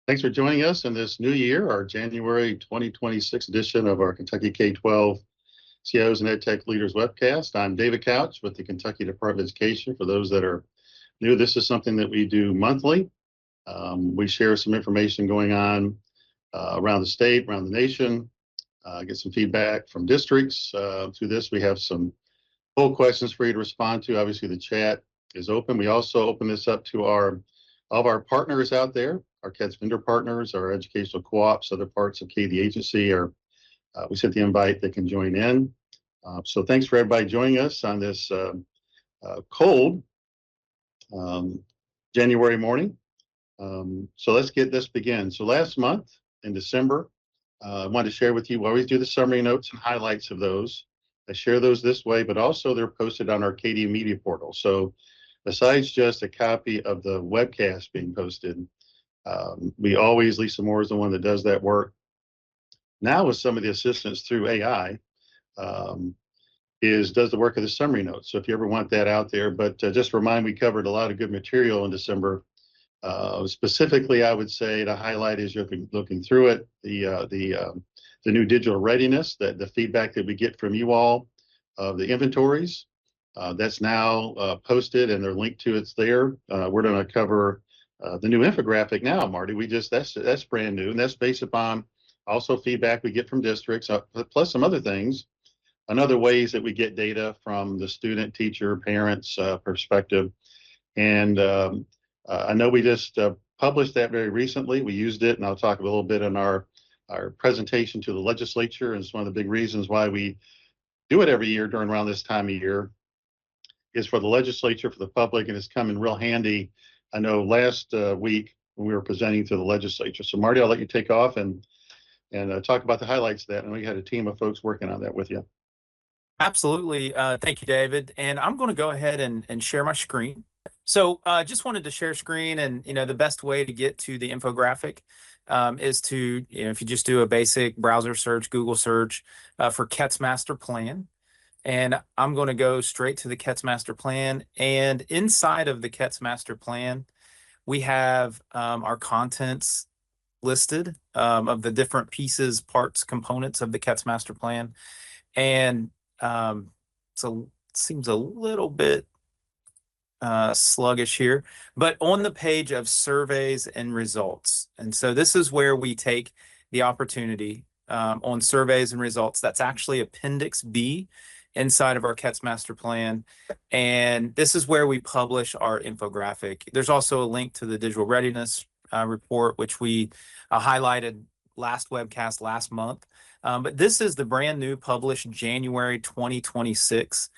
Thanks for joining us in this new year, our January 2026 edition of our Kentucky K-12 CIOs and EdTech Leaders Webcast. I'm David Couch with the Kentucky Department of Education. For those that are new, this is something that we do monthly. We share some information going on around the state, around the nation, get some feedback from districts. Through this, we have some poll questions for you to respond to. Obviously, the chat is open. We also open this up to all of our partners out there, our KEDS vendor partners, our educational co-ops, other parts of the agency, or we sent the invite, they can join in. So thanks for everybody joining us on this cold January morning. So let's get this begin. So last month in December, I wanted to share with you, we always do the summary notes and highlights of those. I share those this way, but also they're posted on our KD Media portal. So besides just a copy of the webcast being posted, we always, Lisa Moore is the one that does that work. Now with some of the assistance through AI, does the work of the summary notes. So if you ever want that out there, but just remind, we covered a lot of good material in December. Specifically, I would say to highlight as you're looking through it, the new digital readiness, the feedback that we get from you all, the inventories, that's now posted and they're linked to, it's there. We're going to cover the new infographic now, Marty. That's brand new, and that's based upon also feedback we get from districts, plus some other things, and other ways that we get data from the student, teacher, parents perspective. And I know we just published that very recently. We used it, and I'll talk a little bit in our presentation to the legislature. And it's one of the big reasons why we do it every year during around this time of year is for the legislature, for the public, and it's come in real handy. I know last week when we were presenting to the legislature. So Marty, I'll let you take off and talk about the highlights of that. And we had a team of folks working on that with you. Absolutely. Thank you, David. And I'm going to go ahead and share my screen. So just wanted to share screen, and the best way to get to the infographic is to, if you just do a basic browser search, Google search for KETS Master Plan. And I'm going to go straight to the KETS Master Plan. And inside of the KETS Master Plan, we have our contents listed of the different pieces, parts, components of the KETS Master Plan. And so it seems a little bit sluggish here, but on the page of surveys and results. And so this is where we take the opportunity on surveys and results. That's actually Appendix B inside of our KETS Master Plan. And this is where we publish our infographic. There's also a link to the digital readiness report, which we highlighted last webcast last month. But this is the brand new published January 2026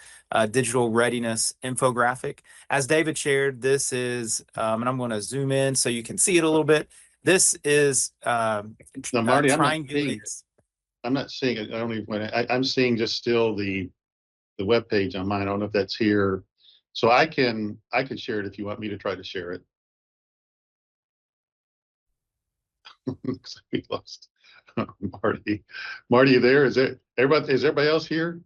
digital readiness infographic. As David shared, this is, and I'm going to zoom in so you can see it a little bit. This is now, Marty, I'm not seeing it. I don't even. I'm seeing just still the web page on mine. I don't know if that's here. So I can share it if you want me to try to share it. Looks like we lost Marty. Marty, you there? Is everybody else here?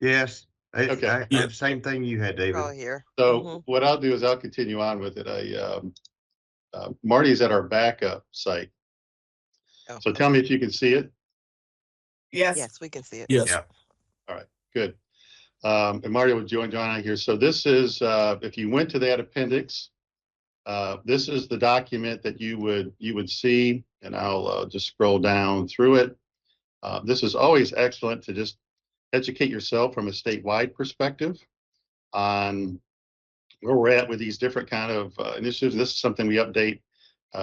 Yes. Okay. I have the same thing you had, David. We're all here. So what I'll do is I'll continue on with it. Marty's at our backup site. Oh. So tell me if you can see it. Yes, we can see it. Yes. Yeah. All right, good. And Marty will join on here. So this is, if you went to that appendix, this is the document that you would see, and I'll just scroll down through it. This is always excellent to just educate yourself from a statewide perspective on where we're at with these different kind of initiatives. This is something we update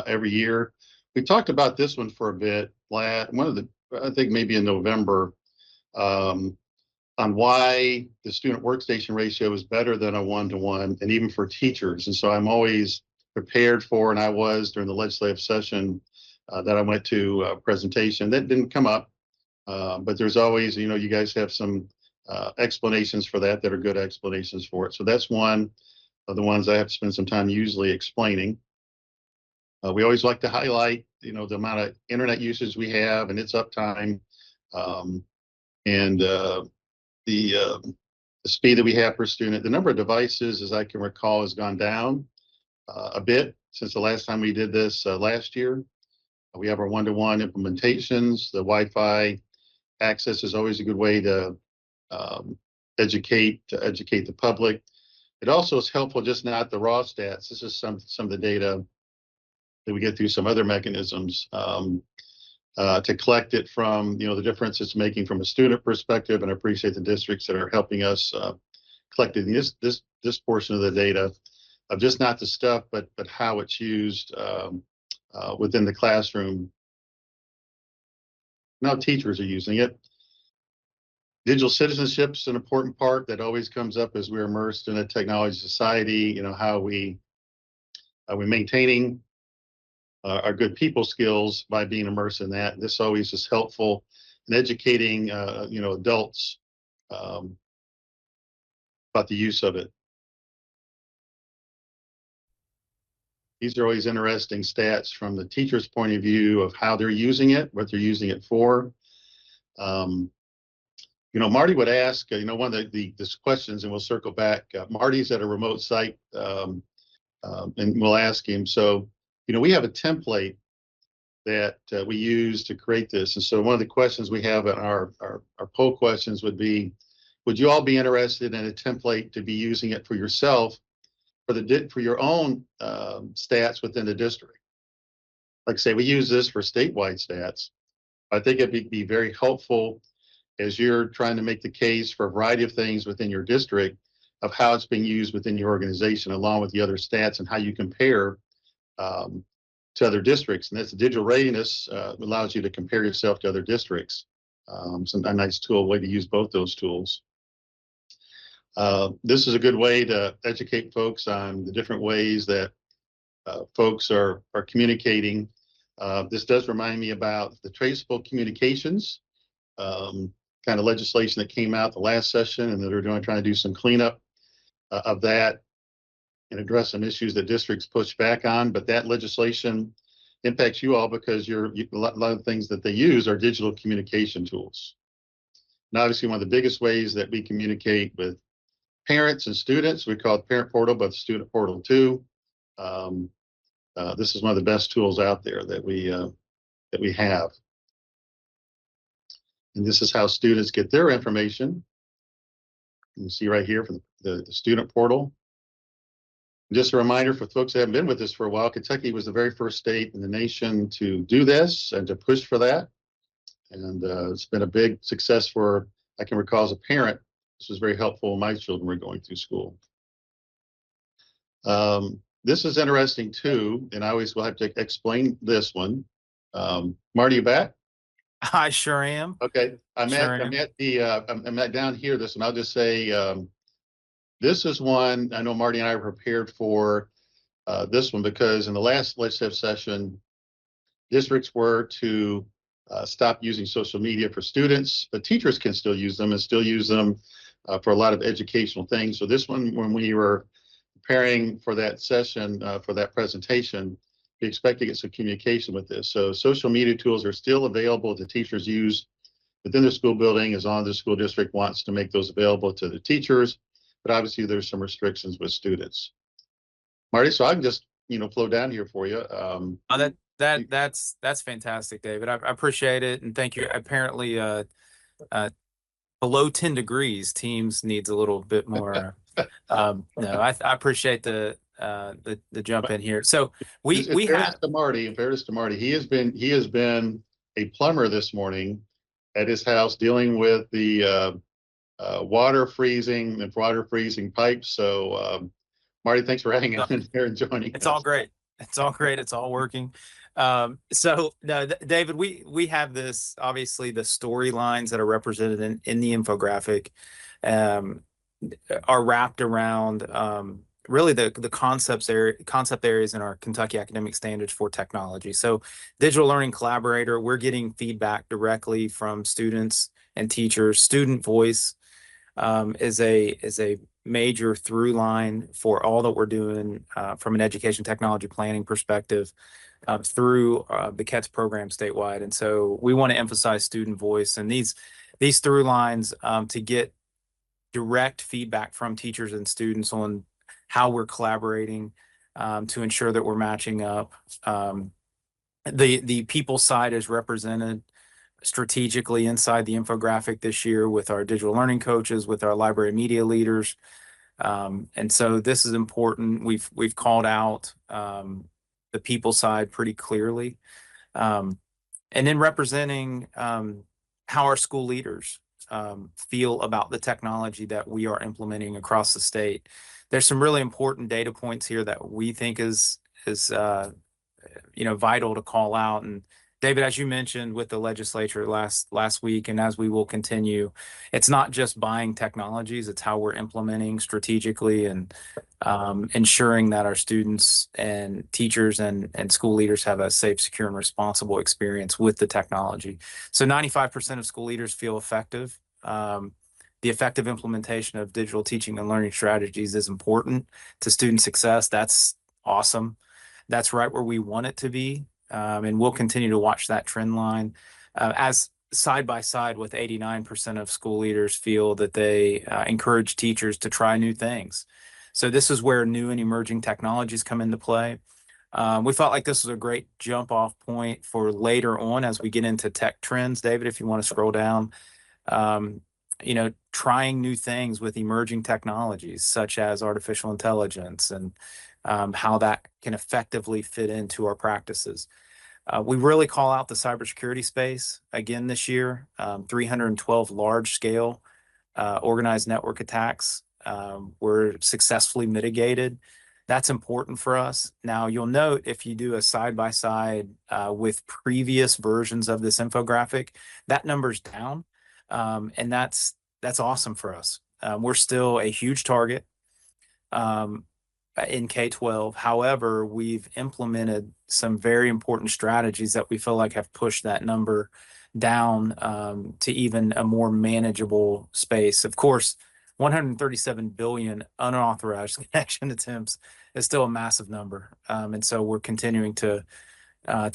every year. We talked about this one for a bit. I think maybe in November, on why the student workstation ratio is better than a 1-to-1, and even for teachers. And so I'm always prepared for, and I was during the legislative session that I went to a presentation that didn't come up, but there's always, you guys have some explanations for that are good explanations for it. So that's one of the ones I have to spend some time usually explaining. We always like to highlight, the amount of internet usage we have and its uptime, and the speed that we have per student. The number of devices, as I can recall, has gone down. a bit since the last time we did this last year. We have our one-to-one implementations. The Wi-Fi access is always a good way to educate the public. It also is helpful, just not the raw stats. This is some of the data that we get through some other mechanisms to collect it from, the difference it's making from a student perspective. And I appreciate the districts that are helping us collecting this portion of the data of just not the stuff, but how it's used within the classroom. Now teachers are using it. Digital citizenship is an important part that always comes up as we're immersed in a technology society. How we are we maintaining our good people skills by being immersed in that. This always is helpful in educating, adults about the use of it. These are always interesting stats from the teacher's point of view of how they're using it, what they're using it for. Marty would ask, one of these questions, and we'll circle back. Marty's at a remote site, and we'll ask him. So, we have a template that we use to create this. And so one of the questions we have in our poll questions would be, would you all be interested in a template to be using it for yourself, for your own stats within the district? Like I say, we use this for statewide stats. I think it'd be very helpful as you're trying to make the case for a variety of things within your district of how it's being used within your organization, along with the other stats and how you compare to other districts. And that's the digital readiness allows you to compare yourself to other districts. It's a nice tool, way to use both those tools. This is a good way to educate folks on the different ways that folks are communicating. This does remind me about the traceable communications kind of legislation that came out the last session, and that are trying to do some cleanup of that and address some issues that districts push back on. But that legislation impacts you all because a lot of things that they use are digital communication tools. And obviously, one of the biggest ways that we communicate with parents and students, we call it Parent Portal, but Student Portal too. This is one of the best tools out there that we have. And this is how students get their information. You can see right here for the Student Portal. Just a reminder for folks that haven't been with us for a while, Kentucky was the very first state in the nation to do this and to push for that. And it's been a big success for, I can recall as a parent, this was very helpful when my children were going through school. This is interesting too, and I always will have to explain this one. Marty, you back? I sure am. Okay, I'm at down here. This one, I'll just say, this is one I know Marty and I are prepared for this one because in the last legislative session, districts were to stop using social media for students, but teachers can still use them and still use them for a lot of educational things. So this one, when we were preparing for that session, for that presentation, we expect to get some communication with this. So social media tools are still available to teachers use within the school building as long as the school district wants to make those available to the teachers. But obviously there's some restrictions with students. Marty, so I can just, flow down here for you. That's fantastic, David. I appreciate it. And thank you. Apparently below 10 degrees, Teams needs a little bit more. No, I appreciate the jump in here. So we have in fairness to Marty, he has been a plumber this morning at his house dealing with the water freezing pipes. So Marty, thanks for hanging on here and joining. It's all great. It's all great. It's all working. So no, David, we have this, obviously the storylines that are represented in the infographic are wrapped around really the concept areas in our Kentucky Academic Standards for Technology. So digital learning collaborator, we're getting feedback directly from students and teachers. Student voice is a major through line for all that we're doing from an education technology planning perspective through the KETS program statewide. And so we want to emphasize student voice and these through lines to get direct feedback from teachers and students on how we're collaborating to ensure that we're matching up. The people side is represented strategically inside the infographic this year with our digital learning coaches, with our library media leaders. And so this is important. We've called out the people side pretty clearly. And then representing how our school leaders feel about the technology that we are implementing across the state. There's some really important data points here that we think is vital to call out. And David, as you mentioned with the legislature last week, and as we will continue, it's not just buying technologies, it's how we're implementing strategically and ensuring that our students and teachers and school leaders have a safe, secure, and responsible experience with the technology. So 95% of school leaders feel effective. The effective implementation of digital teaching and learning strategies is important to student success. That's awesome. That's right where we want it to be. And we'll continue to watch that trend line as side by side with 89% of school leaders feel that they encourage teachers to try new things. So this is where new and emerging technologies come into play. We felt like this was a great jump off point for later on as we get into tech trends. David, if you want to scroll down, trying new things with emerging technologies such as artificial intelligence and how that can effectively fit into our practices. We really call out the cybersecurity space again this year. 312 large-scale organized network attacks were successfully mitigated. That's important for us. Now, you'll note if you do a side-by-side with previous versions of this infographic, that number's down, and that's awesome for us. We're still a huge target in K-12. However, we've implemented some very important strategies that we feel like have pushed that number down to even a more manageable space. Of course, 137 billion unauthorized connection attempts is still a massive number. And so we're continuing to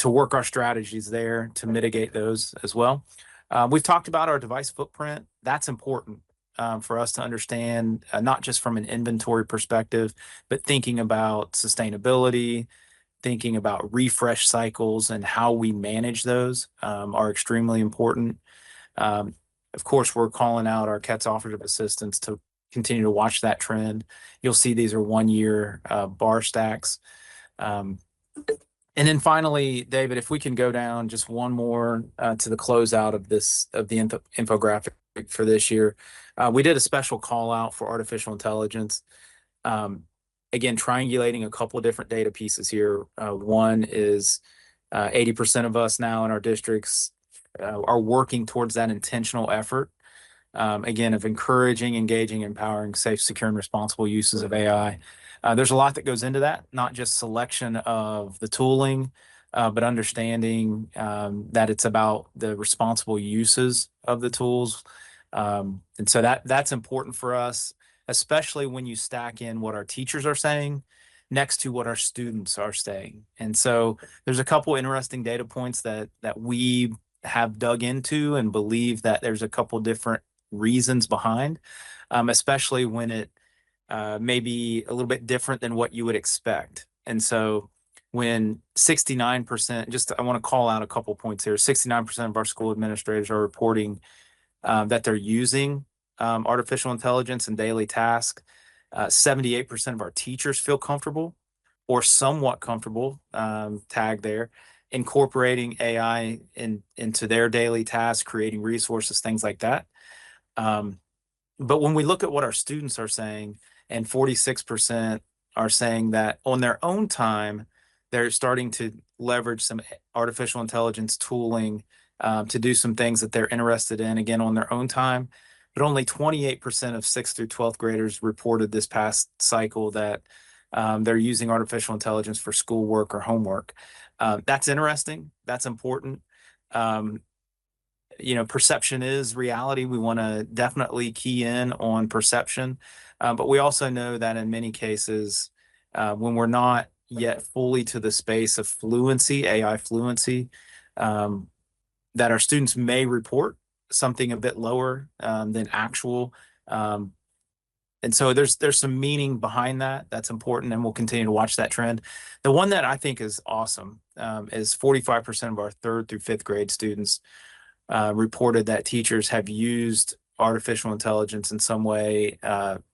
work our strategies there to mitigate those as well. We've talked about our device footprint. That's important for us to understand, not just from an inventory perspective, but thinking about sustainability, thinking about refresh cycles and how we manage those are extremely important. Of course, we're calling out our CATS operative assistants to continue to watch that trend. You'll see these are 1-year bar stacks. And then finally, David, if we can go down just one more to the closeout of the infographic for this year. We did a special call out for artificial intelligence. Again, triangulating a couple of different data pieces here. One is 80% of us now in our districts are working towards that intentional effort, again, of encouraging, engaging, empowering safe, secure, and responsible uses of AI. There's a lot that goes into that, not just selection of the tooling, but understanding that it's about the responsible uses of the tools. And so that's important for us, especially when you stack in what our teachers are saying next to what our students are saying. And so there's a couple interesting data points that we have dug into and believe that there's a couple different reasons behind, especially when it may be a little bit different than what you would expect. And so when 69%, I want to call out a couple points here, 69% of our school administrators are reporting that they're using artificial intelligence in daily tasks. 78% of our teachers feel comfortable or somewhat comfortable, tag there, incorporating AI into their daily tasks, creating resources, things like that. But when we look at what our students are saying, and 46% are saying that on their own time, they're starting to leverage some artificial intelligence tooling to do some things that they're interested in, again, on their own time. But only 28% of 6th through 12th graders reported this past cycle that they're using artificial intelligence for schoolwork or homework. That's interesting. That's important. Perception is reality. We want to definitely key in on perception. But we also know that in many cases, when we're not yet fully to the space of fluency, AI fluency, that our students may report something a bit lower than actual. And so there's some meaning behind that. That's important, and we'll continue to watch that trend. The one that I think is awesome is 45% of our 3rd through 5th grade students reported that teachers have used artificial intelligence in some way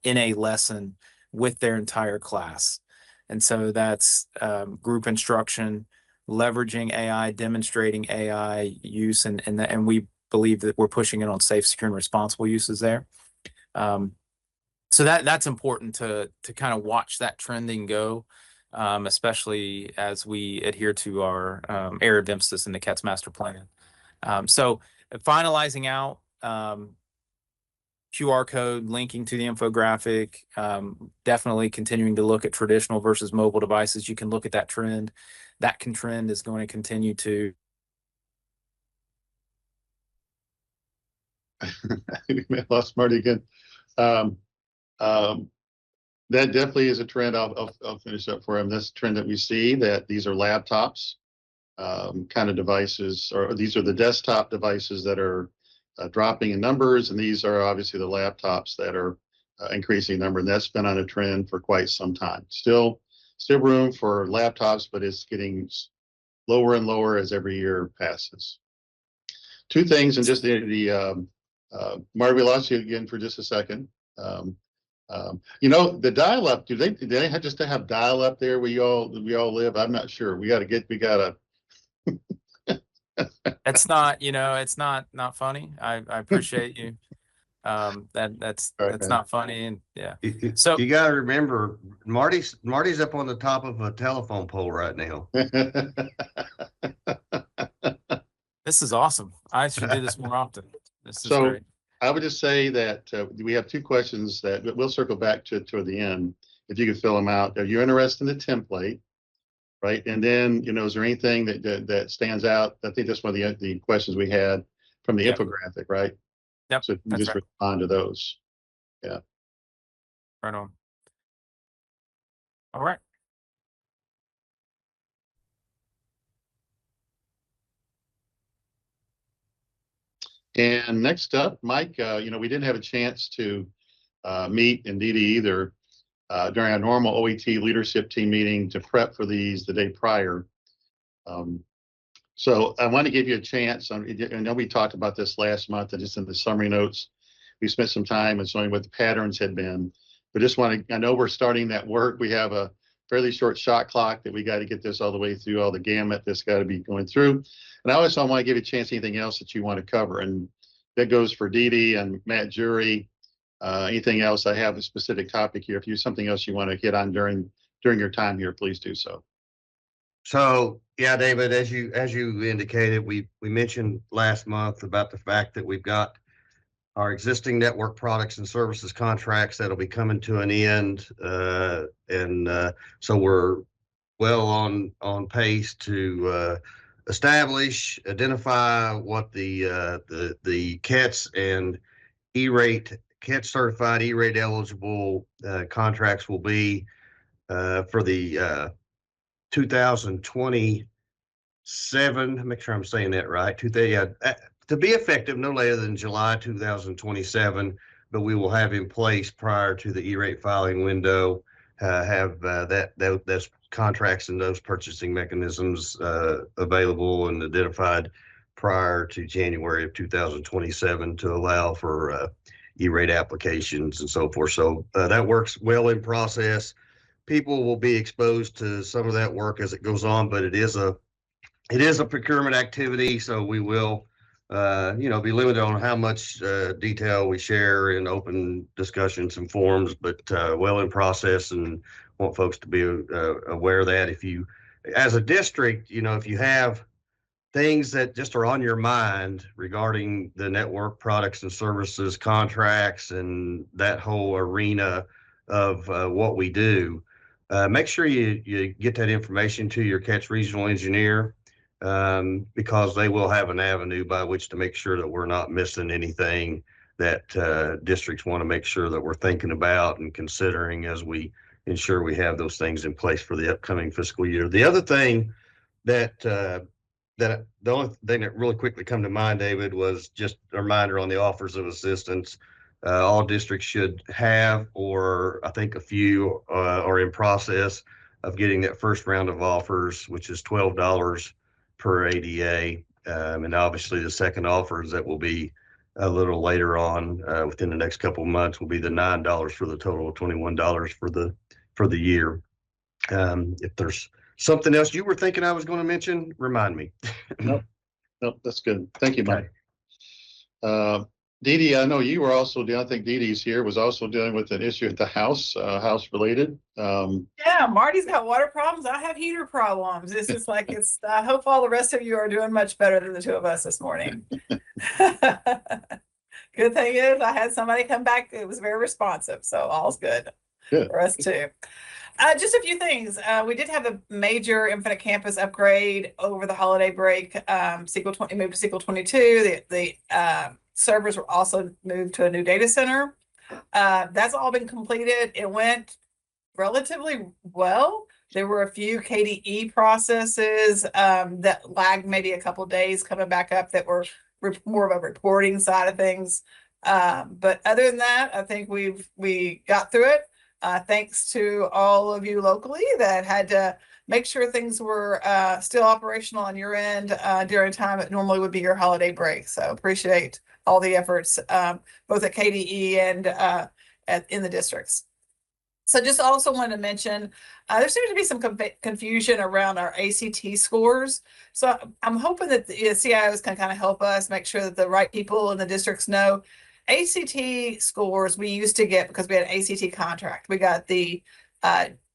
in a lesson with their entire class. And so that's group instruction, leveraging AI, demonstrating AI use, and we believe that we're pushing it on safe, secure, and responsible uses there. So that's important to kind of watch that trending go, especially as we adhere to our area of emphasis in the CATS master plan. So finalizing out QR code linking to the infographic, definitely continuing to look at traditional versus mobile devices. You can look at that trend. That trend is going to continue to. We lost Marty again. That definitely is a trend. I'll finish up for him. This trend that we see, that these are laptops kind of devices, or these are the desktop devices that are dropping in numbers, and these are obviously the laptops that are increasing in number, and that's been on a trend for quite some time. Still room for laptops, but it's getting lower and lower as every year passes. Two things, and just Marty, we lost you again for just a second. You know, the dial-up, do they have just to have dial-up there where we all live? I'm not sure. We gotta. It's not, it's not funny. I appreciate you. That's not funny, and yeah. So you got to remember, Marty's up on the top of a telephone pole right now. This is awesome. I should do this more often. This is So, great. I would just say that we have 2 questions that we'll circle back to toward the end. If you could fill them out. Are you interested in the template? Right. And then, is there anything that stands out? I think that's one of the questions we had from the infographic, right? Yep. So you just respond to those. Yeah. Right on. All right. And next up, Mike, we didn't have a chance to meet, and Dee Dee either, during our normal OET leadership team meeting to prep for these the day prior. So I want to give you a chance. I know we talked about this last month, and just in the summary notes, we spent some time and showing what the patterns had been. But I know we're starting that work. We have a fairly short shot clock that we got to get this all the way through, all the gamut that's got to be going through. And I also want to give you a chance, anything else that you want to cover. And that goes for Dee Dee and Matt Jury. Anything else? I have a specific topic here. If you have something else you want to hit on during your time here, please do so. So yeah, David, as you indicated, we mentioned last month about the fact that we've got our existing network products and services contracts that'll be coming to an end, and so we're well on pace to identify what the CATS and E-rate, CATS certified E-rate eligible contracts will be for the 2027. Make sure I'm saying that right. To be effective no later than July 2027, but we will have in place prior to the E-rate filing window. Those contracts and those purchasing mechanisms available and identified prior to January of 2027 to allow for E-rate applications and so forth. So that works well in process. People will be exposed to some of that work as it goes on, but it is a procurement activity, so we will be limited on how much detail we share in open discussions and forums, but well in process, and want folks to be aware of that. If you, as a district, if you have things that just are on your mind regarding the network products and services contracts and that whole arena of what we do, make sure you get that information to your CATS regional engineer, because they will have an avenue by which to make sure that we're not missing anything that districts want to make sure that we're thinking about and considering as we ensure we have those things in place for the upcoming fiscal year. The other thing the only thing that really quickly come to mind, David, was just a reminder on the offers of assistance. All districts should have, or I think a few are in process of getting that first round of offers, which is $12 per ADA. And obviously the second offers that will be a little later on within the next couple of months will be the $9 for the total of $21 for the year. If there's something else you were thinking I was going to mention, remind me. Nope, that's good. Thank you, Mike. Okay. Dee Dee, I know you were also dealing, I think Dee Dee's here, was also dealing with an issue at the house, house related. Yeah, Marty's got water problems. I have heater problems. It's just like I hope all the rest of you are doing much better than the two of us this morning. Good thing is I had somebody come back. It was very responsive. So all's good for us too. Just a few things. We did have a major Infinite Campus upgrade over the holiday break. SQL 20 moved to SQL 22. The servers were also moved to a new data center. That's all been completed. It went relatively well. There were a few KDE processes that lagged maybe a couple of days coming back up that were more of a reporting side of things. But other than that, I think we got through it. Thanks to all of you locally that had to make sure things were still operational on your end during a time that normally would be your holiday break. So appreciate all the efforts, both at KDE and in the districts. So just also wanted to mention, there seems to be some confusion around our ACT scores. So I'm hoping that the CIOs can kind of help us make sure that the right people in the districts know. ACT scores we used to get because we had an ACT contract. We got the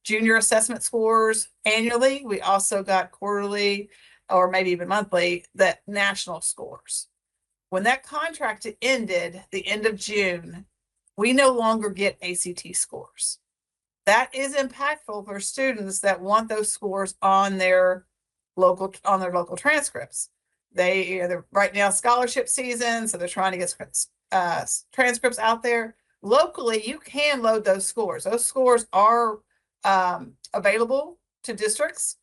junior assessment scores annually. We also got quarterly or maybe even monthly, that national scores. When that contract ended the end of June, we no longer get ACT scores. That is impactful for students that want those scores on their local transcripts. They're right now scholarship season, so they're trying to get transcripts out there. Locally, you can load those scores. Those scores are available to districts.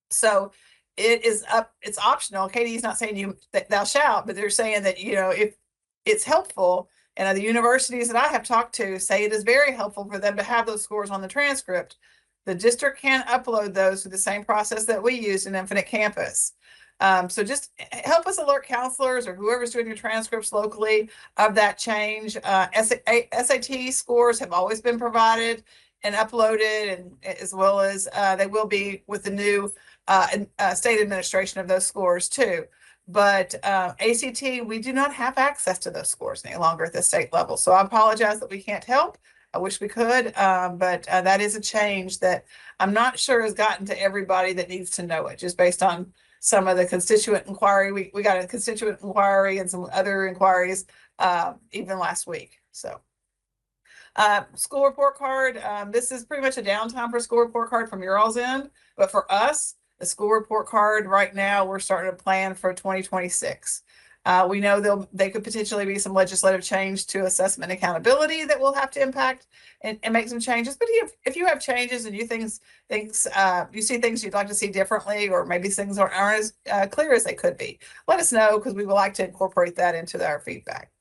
So it's optional. Katie's not saying thou shalt, but they're saying that, if it's helpful. And the universities that I have talked to say it is very helpful for them to have those scores on the transcript. The district can upload those through the same process that we used in Infinite Campus. So just help us alert counselors or whoever's doing your transcripts locally of that change. SAT scores have always been provided and uploaded, and as well as they will be with the new state administration of those scores too. But ACT, we do not have access to those scores any longer at the state level. So I apologize that we can't help. I wish we could, but that is a change that I'm not sure has gotten to everybody that needs to know it, just based on some of the constituent inquiry. We got a constituent inquiry and some other inquiries even last week. So school report card, this is pretty much a downtime for school report card from your all's end, but for us, the school report card right now, we're starting to plan for 2026. We know they could potentially be some legislative change to assessment accountability that will have to impact and make some changes. But if you have changes and you you see things you'd like to see differently, or maybe things aren't as clear as they could be, let us know, because we would like to incorporate that into our feedback.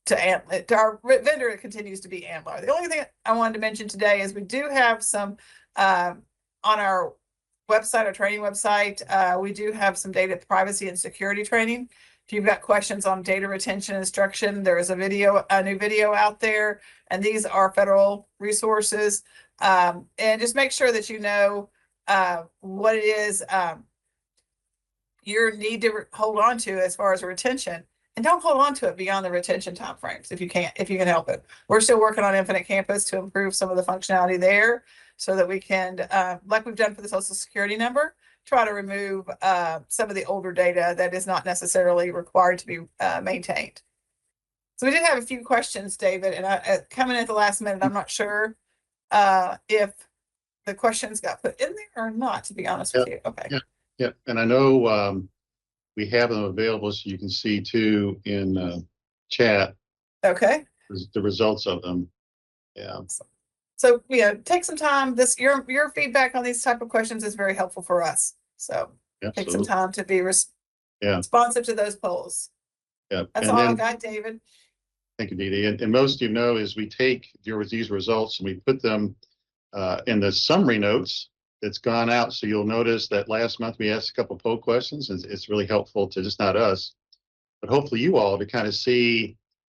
To our vendor, it continues to be ANLAR. The only thing I wanted to mention today is we do have some on our website, our training website, we do have some data privacy and security training. If you've got questions on data retention instruction, there is a new video out there, and these are federal resources. And just make sure that you know what it is you need to hold on to as far as retention, and don't hold on to it beyond the retention timeframes if you can help it. We're still working on Infinite Campus to improve some of the functionality there, so that we can, like we've done for the Social Security number, try to remove some of the older data that is not necessarily required to be maintained. So we did have a few questions, David, and coming at the last minute, I'm not sure if the questions got put in there or not, to be honest with you. Okay. Yeah. And I know we have them available, so you can see too in chat. Okay. The results of them. Yeah. So take some time. Your feedback on these type of questions is very helpful for us. So take some time to be responsive to those polls. Yeah. That's all I got, David. Thank you, Dee Dee. And most of you know is we take these results and we put them in the summary notes that's gone out. So you'll notice that last month we asked a couple poll questions, and it's really helpful to just not us, but hopefully you all to kind of see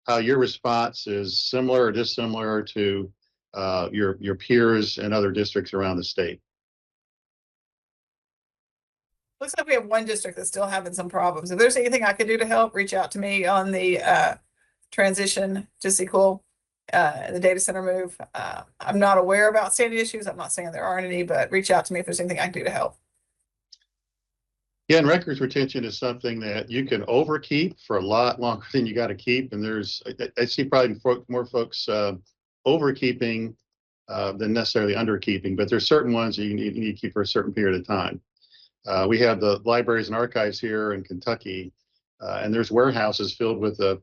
how your response is similar or dissimilar to your peers and other districts around the state. Looks like we have one district that's still having some problems. If there's anything I could do to help, reach out to me on the transition to SQL, the data center move. I'm not aware about standing issues. I'm not saying there aren't any, but reach out to me if there's anything I can do to help. Yeah, and records retention is something that you can overkeep for a lot longer than you got to keep. And I see probably more folks overkeeping than necessarily underkeeping, but there's certain ones that you need to keep for a certain period of time. We have the libraries and archives here in Kentucky, and there's warehouses filled with of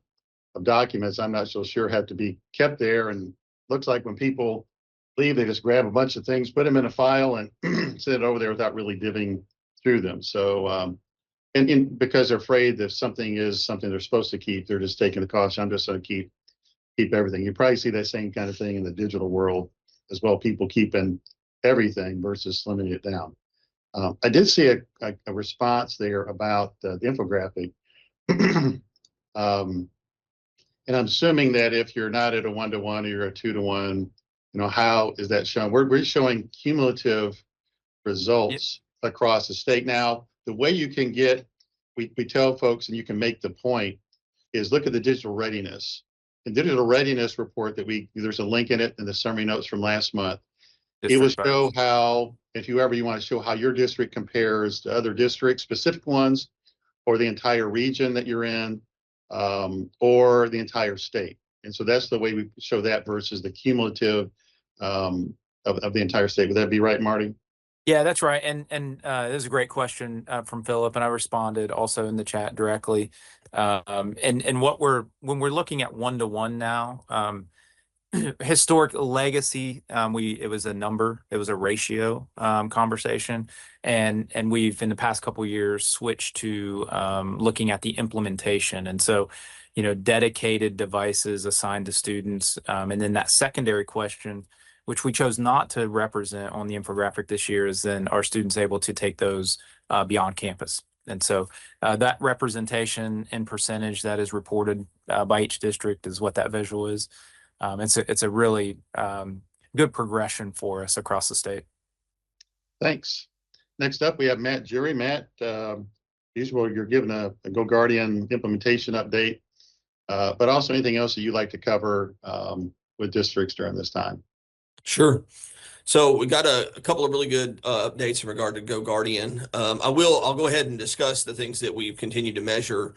documents I'm not so sure have to be kept there. And looks like when people leave, they just grab a bunch of things, put them in a file, and sit over there without really diving through them. So, and because they're afraid that something is something they're supposed to keep, they're just taking the caution. I'm just going to keep everything. You probably see that same kind of thing in the digital world as well. People keeping everything versus slimming it down. I did see a response there about the infographic. And I'm assuming that if you're not at a 1-to-1 or you're a 2-to-1, how is that shown? We're showing cumulative results across the state. Now, the way you can we tell folks, and you can make the point, is look at the digital readiness. The digital readiness report there's a link in it in the summary notes from last month. It will show how, if you want to show how your district compares to other districts, specific ones, or the entire region that you're in, or the entire state. And so that's the way we show that versus the cumulative of the entire state. Would that be right, Marty? Yeah, that's right. And this is a great question from Philip, and I responded also in the chat directly. And when we're looking at 1-to-1 now, historic legacy, it was a number, it was a ratio conversation, and we've in the past couple of years switched to looking at the implementation, and so dedicated devices assigned to students, and then that secondary question, which we chose not to represent on the infographic this year, is then are students able to take those beyond campus? And so that representation and percentage that is reported by each district is what that visual is. It's a really good progression for us across the state. Thanks. Next up, we have Matt Jury. Matt, usually you're giving a GoGuardian implementation update, but also anything else that you'd like to cover with districts during this time. Sure. So we got a couple of really good updates in regard to GoGuardian. I'll go ahead and discuss the things that we've continued to measure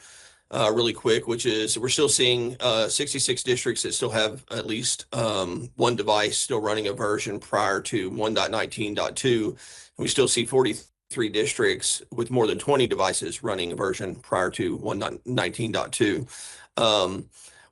really quick, which is we're still seeing 66 districts that still have at least one device still running a version prior to 1.19.2. We still see 43 districts with more than 20 devices running a version prior to 1.19.2.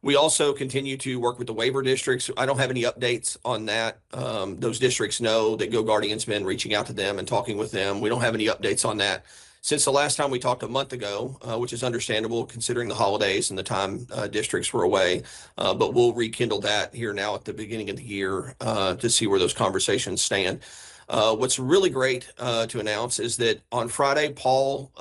We also continue to work with the waiver districts. I don't have any updates on that. Those districts know that GoGuardian's been reaching out to them and talking with them. We don't have any updates on that since the last time we talked a month ago, which is understandable considering the holidays and the time districts were away. But we'll rekindle that here now at the beginning of the year to see where those conversations stand. What's really great to announce is that on Friday, Paul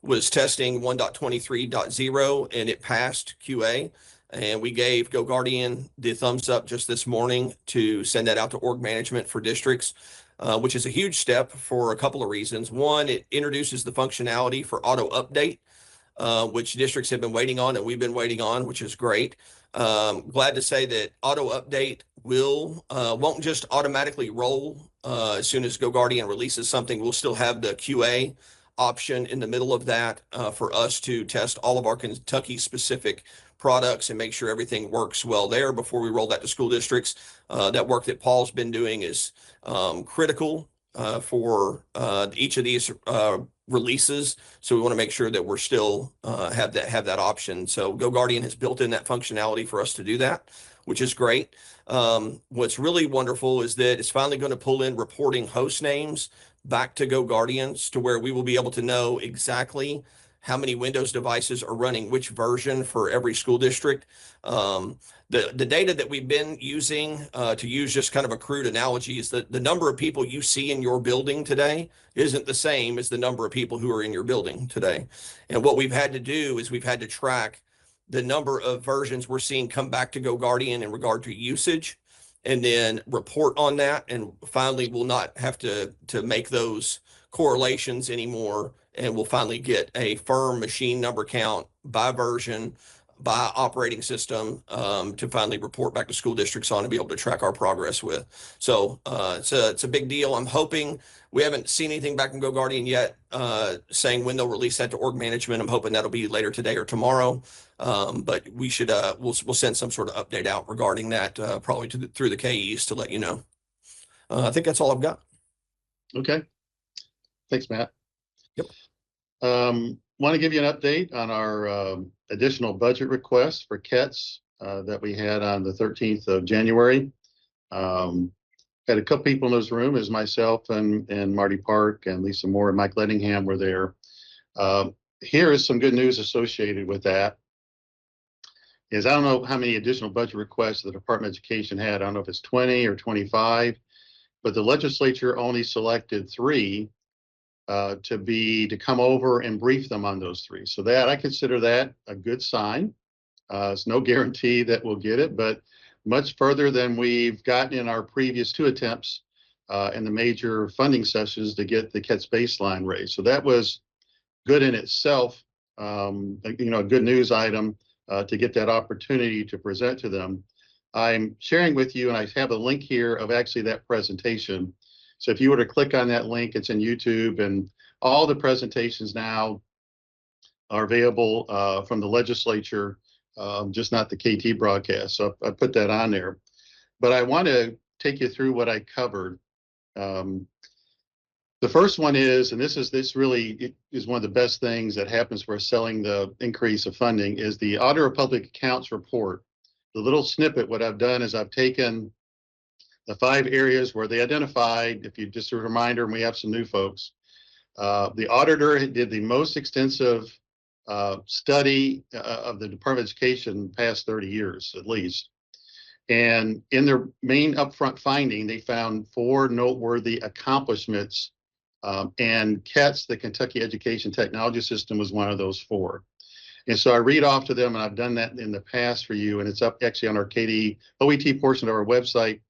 was testing 1.23.0 and it passed QA. And we gave GoGuardian the thumbs up just this morning to send that out to org management for districts, which is a huge step for a couple of reasons. One, it introduces the functionality for auto update, which districts have been waiting on and we've been waiting on, which is great. Glad to say that auto update won't just automatically roll as soon as GoGuardian releases something. We'll still have the QA option in the middle of that for us to test all of our Kentucky specific products and make sure everything works well there before we roll that to school districts. That work that Paul's been doing is critical for each of these releases. So we want to make sure that we're still have that option. So GoGuardian has built in that functionality for us to do that, which is great. What's really wonderful is that it's finally going to pull in reporting host names back to GoGuardians to where we will be able to know exactly how many Windows devices are running which version for every school district. The data that we've been using, to use just kind of a crude analogy, is that the number of people you see in your building today isn't the same as the number of people who are in your building today. And what we've had to do is we've had to track the number of versions we're seeing come back to GoGuardian in regard to usage, and then report on that. And finally, we'll not have to make those correlations anymore. And we'll finally get a firm machine number count by version, by operating system, to finally report back to school districts on and be able to track our progress with. So it's a big deal. I'm hoping, we haven't seen anything back from GoGuardian yet, saying when they'll release that to org management. I'm hoping that'll be later today or tomorrow. But we should, we'll send some sort of update out regarding that, probably through the KEs to let you know. I think that's all I've got. Okay. Thanks, Matt. Yep. Want to give you an update on our additional budget request for KETS that we had on the 13th of January. Had a couple people in this room, as myself and Marty Park and Lisa Moore and Mike Lettingham were there. Here is some good news associated with that. I don't know how many additional budget requests the Department of Education had. I don't know if it's 20 or 25, but the legislature only selected 3 to come over and brief them on those 3. So that, I consider that a good sign. It's no guarantee that we'll get it, but much further than we've gotten in our previous 2 attempts in the major funding sessions to get the KETS baseline raised. So that was good in itself, a good news item to get that opportunity to present to them. I'm sharing with you, and I have a link here of actually that presentation. So if you were to click on that link, it's in YouTube, and all the presentations now are available from the legislature, just not the KT broadcast. So I put that on there. But I want to take you through what I covered. The first one is, and this really is one of the best things that happens for us selling the increase of funding, is the Auditor of Public Accounts report. The little snippet, what I've done is I've taken the 5 areas where they identified, if you just a reminder, and we have some new folks, the auditor did the most extensive study of the Department of Education in the past 30 years, at least. And in their main upfront finding, they found 4 noteworthy accomplishments. And KETS, the Kentucky Education Technology System, was one of those 4. And so I read off to them, and I've done that in the past for you, and it's up actually on our KD OET portion of our website,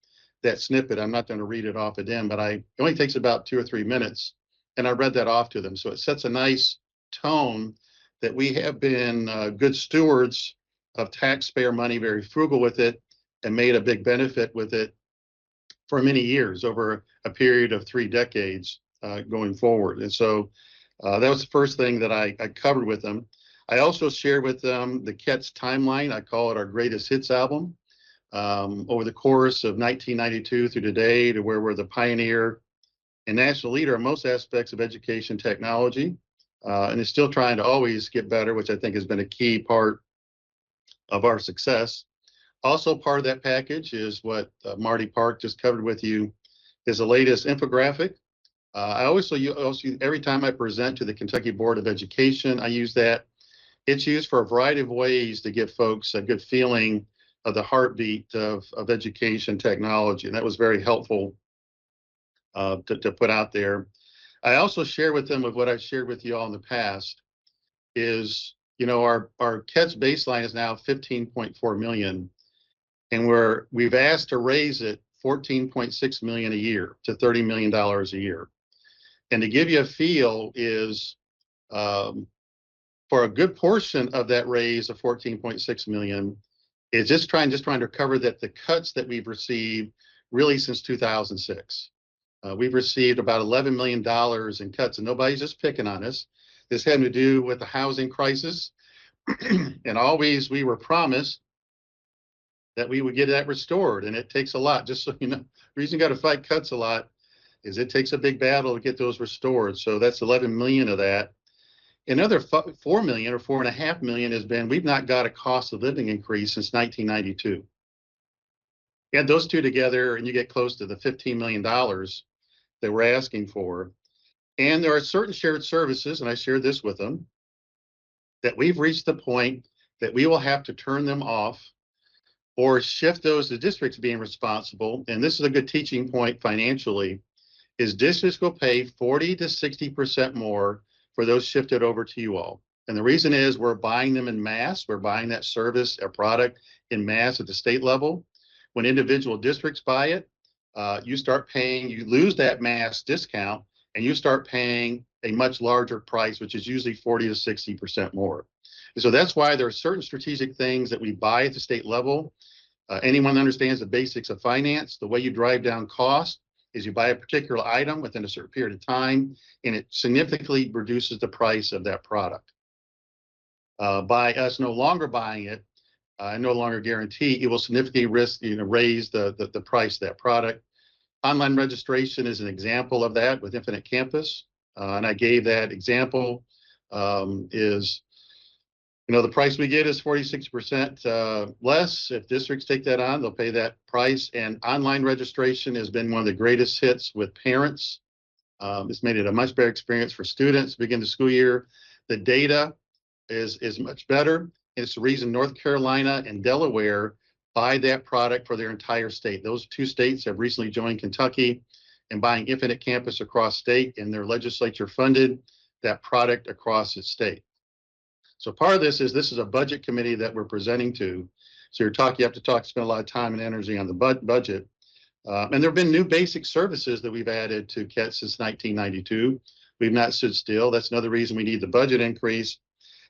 that snippet. I'm not going to read it off again, but it only takes about 2 or 3 minutes, and I read that off to them. So it sets a nice tone that we have been good stewards of taxpayer money, very frugal with it, and made a big benefit with it for many years, over a period of 3 decades going forward. And so that was the first thing that I covered with them. I also shared with them the KETS timeline. I call it our greatest hits album. Over the course of 1992 through today, to where we're the pioneer and national leader in most aspects of education technology, and is still trying to always get better, which I think has been a key part of our success. Also part of that package is what Marty Park just covered with you, is the latest infographic. I also every time I present to the Kentucky Board of Education, I use that. It's used for a variety of ways to give folks a good feeling of the heartbeat of education technology. And that was very helpful to put out there. I also share with them of what I've shared with you all in the past is, our KETS baseline is now 15.4 million, and we've asked to raise it 14.6 million a year to $30 million a year. And to give you a feel is, for a good portion of that raise of 14.6 million, is just trying to cover that the cuts that we've received really since 2006. We've received about $11 million in cuts, and nobody's just picking on us. This had to do with the housing crisis. And always we were promised that we would get that restored, and it takes a lot. Just so you know, the reason you got to fight cuts a lot is it takes a big battle to get those restored. So that's 11 million of that. Another 4 million or 4.5 million has been, we've not got a cost of living increase since 1992. Add those 2 together and you get close to the $15 million that we're asking for. And there are certain shared services, and I shared this with them, that we've reached the point that we will have to turn them off or shift those to districts being responsible. And this is a good teaching point financially, is districts will pay 40 to 60% more for those shifted over to you all. And the reason is we're buying them in mass. We're buying that service or product in mass at the state level. When individual districts buy it, you start paying, you lose that mass discount, and you start paying a much larger price, which is usually 40 to 60% more. And so that's why there are certain strategic things that we buy at the state level. Anyone that understands the basics of finance, the way you drive down cost is you buy a particular item within a certain period of time, and it significantly reduces the price of that product. By us no longer buying it, and no longer guarantee, it will significantly raise the price of that product. Online registration is an example of that with Infinite Campus. And I gave that example is, the price we get is 46% less. If districts take that on, they'll pay that price. And online registration has been one of the greatest hits with parents. It's made it a much better experience for students. Begin the school year. The data is much better. It's the reason North Carolina and Delaware buy that product for their entire state. Those two states have recently joined Kentucky in buying Infinite Campus across state, and their legislature funded that product across its state. So part of this is a budget committee that we're presenting to. So you have to spend a lot of time and energy on the budget. And there have been new basic services that we've added to KET since 1992. We've not stood still. That's another reason we need the budget increase.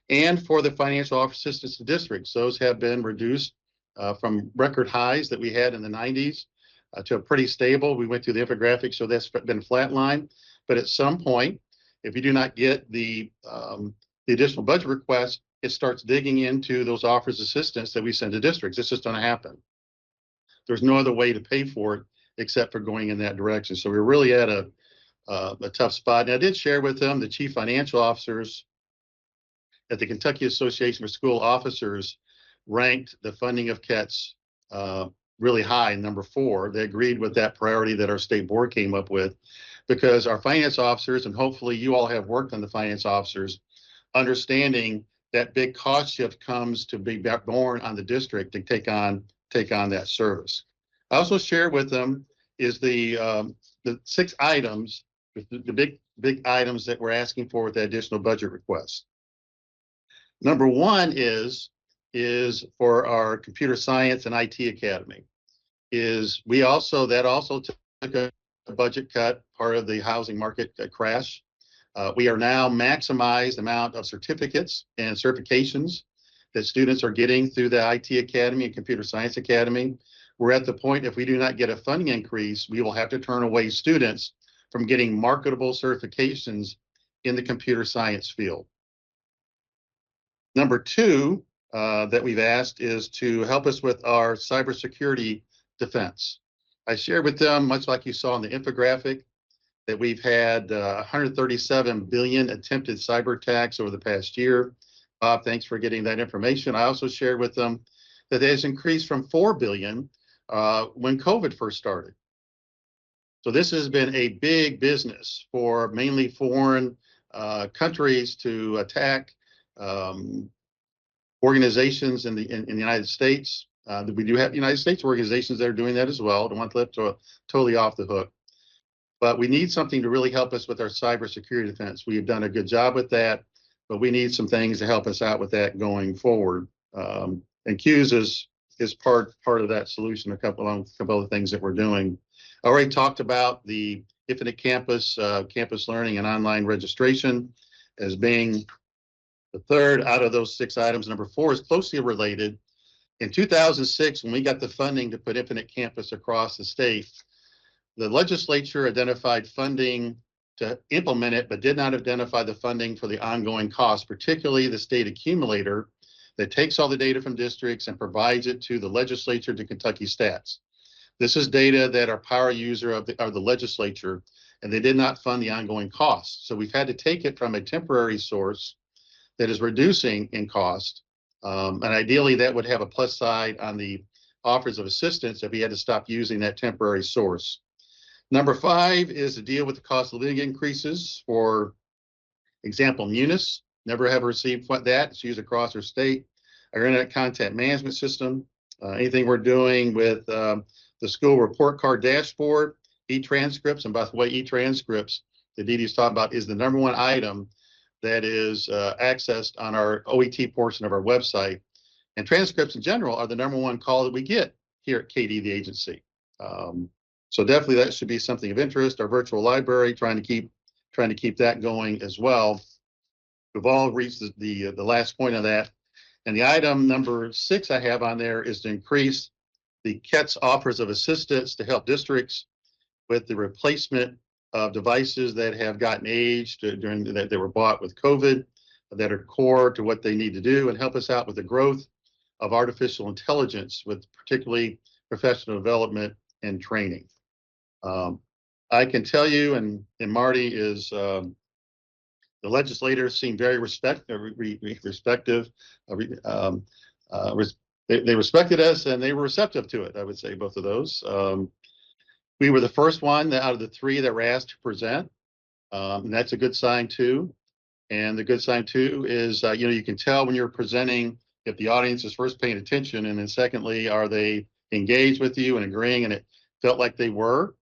And for the financial office assistance to districts, those have been reduced from record highs that we had in the 90s to a pretty stable. We went through the infographic, so that's been flatline. But at some point, if you do not get the additional budget request, it starts digging into those offers assistance that we send to districts. It's just going to happen. There's no other way to pay for it except for going in that direction. So we're really at a tough spot. And I did share with them the chief financial officers at the Kentucky Association for School Officers ranked the funding of KETS really high, number 4. They agreed with that priority that our state board came up with, because our finance officers, and hopefully you all have worked on the finance officers, understanding that big cost shift comes to be borne on the district to take on that service. I also shared with them is the 6 items, the big items that we're asking for with the additional budget request. Number 1 is for our computer science and IT academy. That also took a budget cut, part of the housing market crash. We are now maximized the amount of certificates and certifications that students are getting through the IT Academy and Computer Science Academy. We're at the point, if we do not get a funding increase, we will have to turn away students from getting marketable certifications in the computer science field. Number 2 that we've asked is to help us with our cybersecurity defense. I shared with them, much like you saw in the infographic, that we've had 137 billion attempted cyber attacks over the past year. Bob, thanks for getting that information. I also shared with them that it has increased from 4 billion when COVID first started. So this has been a big business for mainly foreign countries to attack organizations in the United States. We do have United States organizations that are doing that as well. Don't want to let totally off the hook. But we need something to really help us with our cybersecurity defense. We have done a good job with that, but we need some things to help us out with that going forward. And Q's is part of that solution. A couple of things that we're doing. I already talked about the Infinite Campus, campus learning, and online registration as being the third out of those 6 items. Number 4 is closely related. In 2006, when we got the funding to put Infinite Campus across the state, the legislature identified funding to implement it, but did not identify the funding for the ongoing costs, particularly the state accumulator that takes all the data from districts and provides it to the legislature, to Kentucky Stats. This is data that are power user of the legislature, and they did not fund the ongoing costs. So we've had to take it from a temporary source that is reducing in cost. And ideally that would have a plus side on the offers of assistance if we had to stop using that temporary source. Number 5 is to deal with the cost of living increases. For example, Munis never have received that. It's used across our state. Our internet content management system, anything we're doing with the school report card dashboard, e-transcripts, and by the way, e-transcripts that Dee Dee's talking about is the #1 item that is accessed on our OET portion of our website. And transcripts in general are the #1 call that we get here at KD, the agency. So definitely that should be something of interest. Our virtual library, trying to keep that going as well. We've all reached the last point of that. And the item number 6 I have on there is to increase the KETS offers of assistance to help districts with the replacement of devices that have gotten aged during that they were bought with COVID, that are core to what they need to do, and help us out with the growth of artificial intelligence, with particularly professional development and training. I can tell you, and Marty is, the legislators seem very respective. They respected us and they were receptive to it. I would say both of those. We were the first one out of the 3 that were asked to present, and that's a good sign too. And the good sign too is, you can tell when you're presenting if the audience is first paying attention, and then secondly, are they engaged with you and agreeing? And it felt like they were.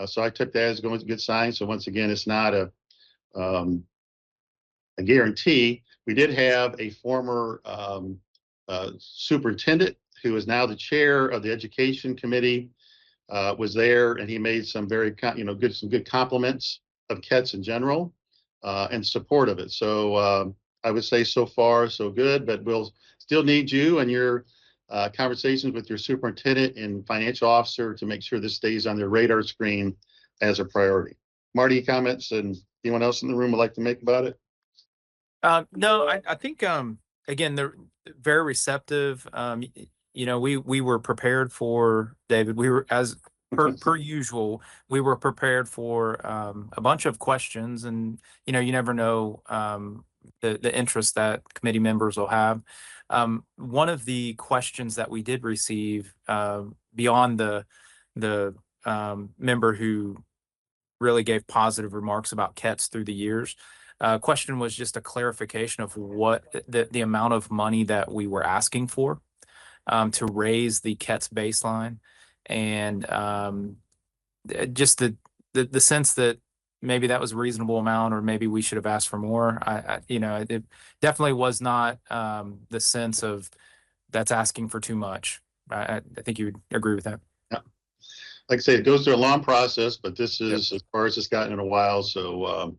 So I took that as a good sign. So once again, it's not a guarantee. We did have a former superintendent who is now the chair of the education committee, was there, and he made some very good compliments of KETS in general, and support of it. So I would say so far so good, but we'll still need you and your conversations with your superintendent and financial officer to make sure this stays on their radar screen as a priority. Marty, comments, and anyone else in the room would like to make about it? No, I think, again, they're very receptive. We were prepared for, David, we were, as per usual, we were prepared for a bunch of questions, and, you never know the interest that committee members will have. One of the questions that we did receive, beyond the member who really gave positive remarks about KETS through the years, question was just a clarification of what the amount of money that we were asking for to raise the KETS baseline, and just the sense that maybe that was a reasonable amount, or maybe we should have asked for more. It definitely was not the sense of that's asking for too much. I think you would agree with that. Yeah. Like I say, it goes through a long process, but this is as far as it's gotten in a while. So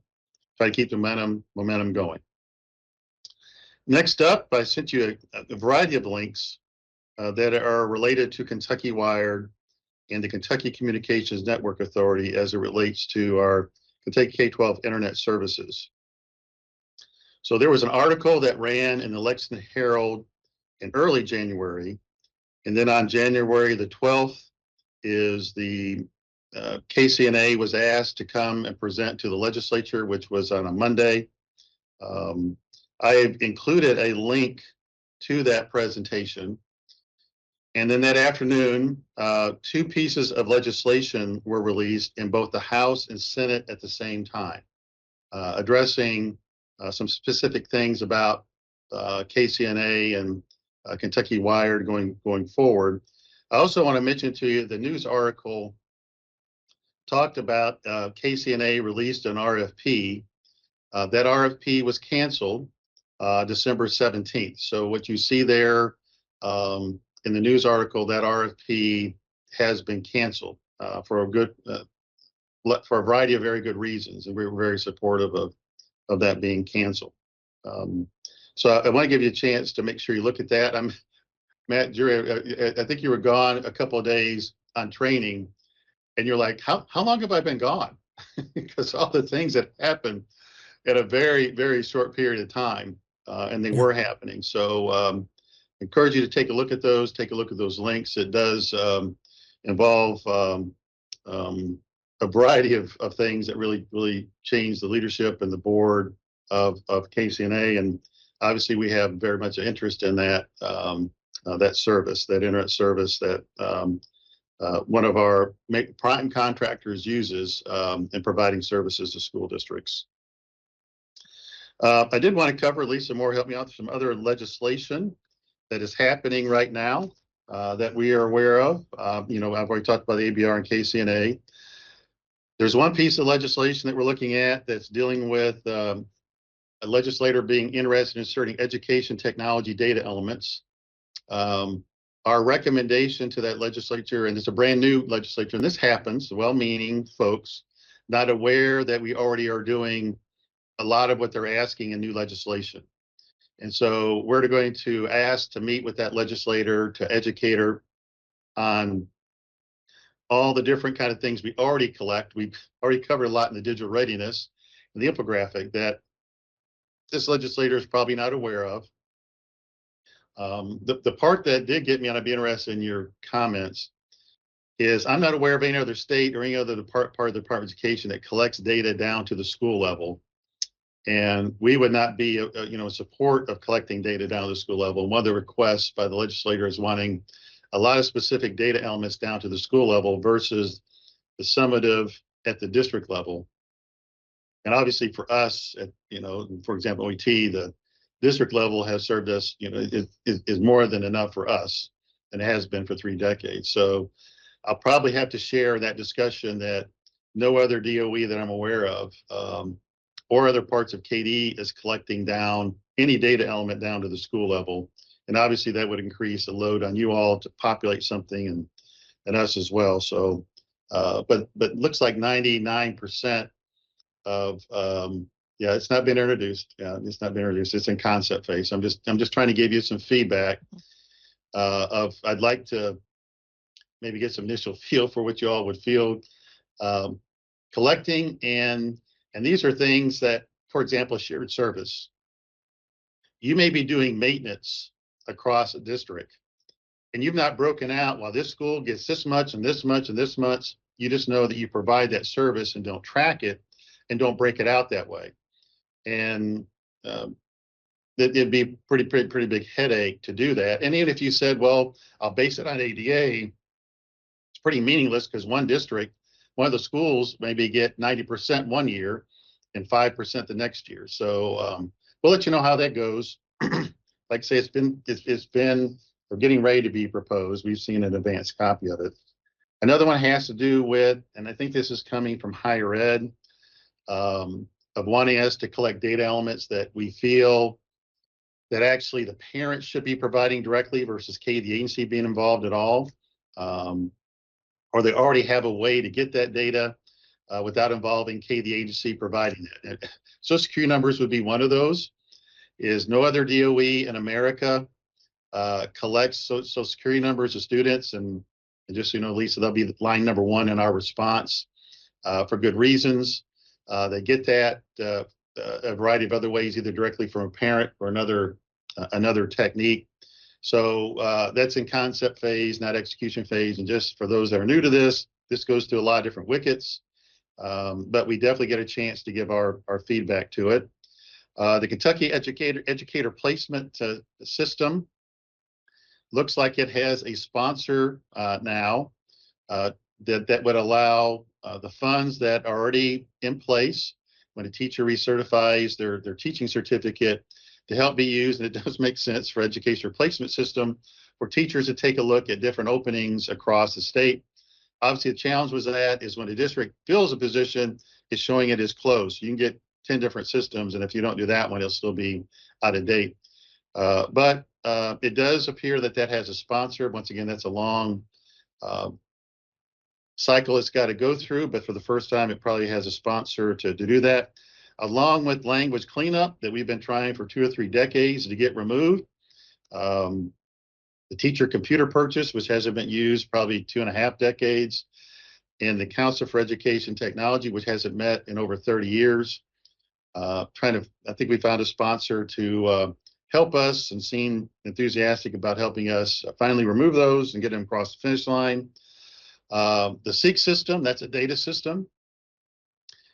try to keep the momentum going. Next up, I sent you a variety of links that are related to Kentucky Wired and the Kentucky Communications Network Authority as it relates to our Kentucky K-12 internet services. So there was an article that ran in the Lexington Herald in early January, and then on January the 12th is the KCNA was asked to come and present to the legislature, which was on a Monday. I included a link to that presentation. And then that afternoon, 2 pieces of legislation were released in both the House and Senate at the same time, addressing some specific things about KCNA and Kentucky Wired going forward. I also want to mention to you the news article talked about KCNA released an RFP. That RFP was canceled December 17th. So what you see there in the news article, that RFP has been canceled for a variety of very good reasons, and we were very supportive of that being canceled. So I want to give you a chance to make sure you look at that. Matt, Jury, I think you were gone a couple of days on training, and you're like, how long have I been gone? Because all the things that happened in a very, very short period of time, and they were happening. So encourage you to take a look at those, links. It does involve a variety of things that really change the leadership and the board of KCNA. And obviously we have very much an interest in that service, that internet service that one of our prime contractors uses in providing services to school districts. I did want to cover, Lisa Moore helped me out, some other legislation that is happening right now that we are aware of. You know, I've already talked about the ABR and KCNA. There's one piece of legislation that we're looking at that's dealing with a legislator being interested in inserting education technology data elements. Our recommendation to that legislature, and it's a brand new legislature, and this happens, well-meaning folks, not aware that we already are doing a lot of what they're asking in new legislation. And so we're going to ask to meet with that legislator to educate her on all the different kind of things we already collect. We've already covered a lot in the digital readiness and the infographic that this legislator is probably not aware of. The part that did get me, and I'd be interested in your comments, is I'm not aware of any other state or any other part of the Department of Education that collects data down to the school level. And we would not be, you know, in support of collecting data down to the school level. And one of the requests by the legislator is wanting a lot of specific data elements down to the school level versus the summative at the district level. And obviously for us, you know, for example, OET, the district level has served us, you know, is more than enough for us, and it has been for 3 decades. So I'll probably have to share that discussion that no other DOE that I'm aware of or other parts of KD is collecting down any data element down to the school level. And obviously that would increase the load on you all to populate something and us as well. So, but looks like 99% of, yeah, it's not been introduced. Yeah, it's not been introduced. It's in concept phase. I'm just trying to give you some feedback I'd like to maybe get some initial feel for what you all would feel collecting. And these are things that, for example, shared service. You may be doing maintenance across a district and you've not broken out, well, this school gets this much and this much and this much. You just know that you provide that service and don't track it and don't break it out that way. And it'd be pretty big headache to do that. And even if you said, well, I'll base it on ADA, it's pretty meaningless because one of the schools maybe get 90% one year and 5% the next year. So we'll let you know how that goes. Like I say, we're getting ready to be proposed. We've seen an advanced copy of it. Another one has to do with, and I think this is coming from higher ed, of wanting us to collect data elements that we feel that actually the parents should be providing directly versus the agency being involved at all. Or they already have a way to get that data without involving the agency providing it. Social Security numbers would be one of those. Is no other DOE in America collects Social Security numbers of students, and just so you know, Lisa, that'll be line number 1 in our response for good reasons. They get that a variety of other ways, either directly from a parent or another technique. So that's in concept phase, not execution phase. And just for those that are new to this goes through a lot of different wickets, but we definitely get a chance to give our feedback to it. The Kentucky educator placement system looks like it has a sponsor now that would allow the funds that are already in place when a teacher recertifies their teaching certificate to help be used. And it does make sense for educator placement system for teachers to take a look at different openings across the state. Obviously, the challenge with that is when a district fills a position, it's showing it as closed. You can get 10 different systems, and if you don't do that one, it'll still be out of date. But it does appear that has a sponsor. Once again, that's a long cycle it's got to go through, but for the first time, it probably has a sponsor to do that, along with language cleanup that we've been trying for 2 or 3 decades to get removed. The teacher computer purchase, which hasn't been used probably 2.5 decades, and the Council for Education Technology, which hasn't met in over 30 years. I think we found a sponsor to help us and seem enthusiastic about helping us finally remove those and get them across the finish line. The SEEK system, that's a data system.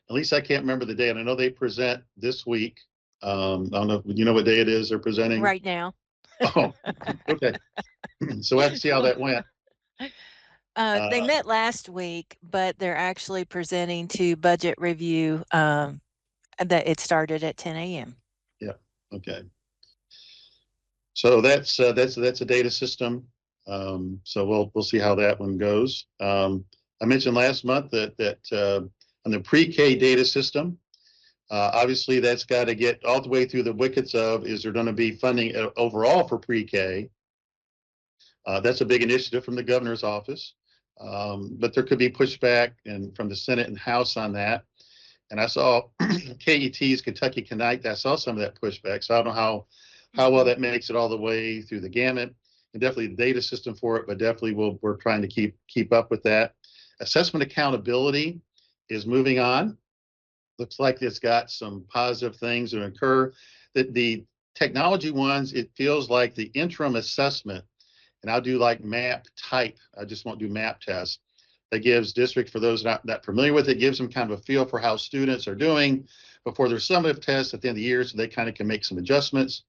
At least I can't remember the day, and I know they present this week. I don't know, you know what day it is they're presenting? Right now. Oh, okay. So we have to see how that went. They met last week, but they're actually presenting to budget review that it started at 10 a.m. Okay. So that's a data system. So we'll see how that one goes. I mentioned last month that on the pre-K data system, obviously that's got to get all the way through the wickets of, is there going to be funding overall for pre-K? That's a big initiative from the governor's office, but there could be pushback from the Senate and House on that. And I saw KET's Kentucky Connect. I saw some of that pushback, so I don't know how well that makes it all the way through the gamut. And definitely the data system for it, but definitely we're trying to keep up with that. Assessment accountability is moving on. Looks like it's got some positive things that occur. The technology ones, it feels like the interim assessment, and I'll do like map type. I just won't do map tests. That gives districts, for those not familiar with it, gives them kind of a feel for how students are doing before their summative tests at the end of the year, so they kind of can make some adjustments.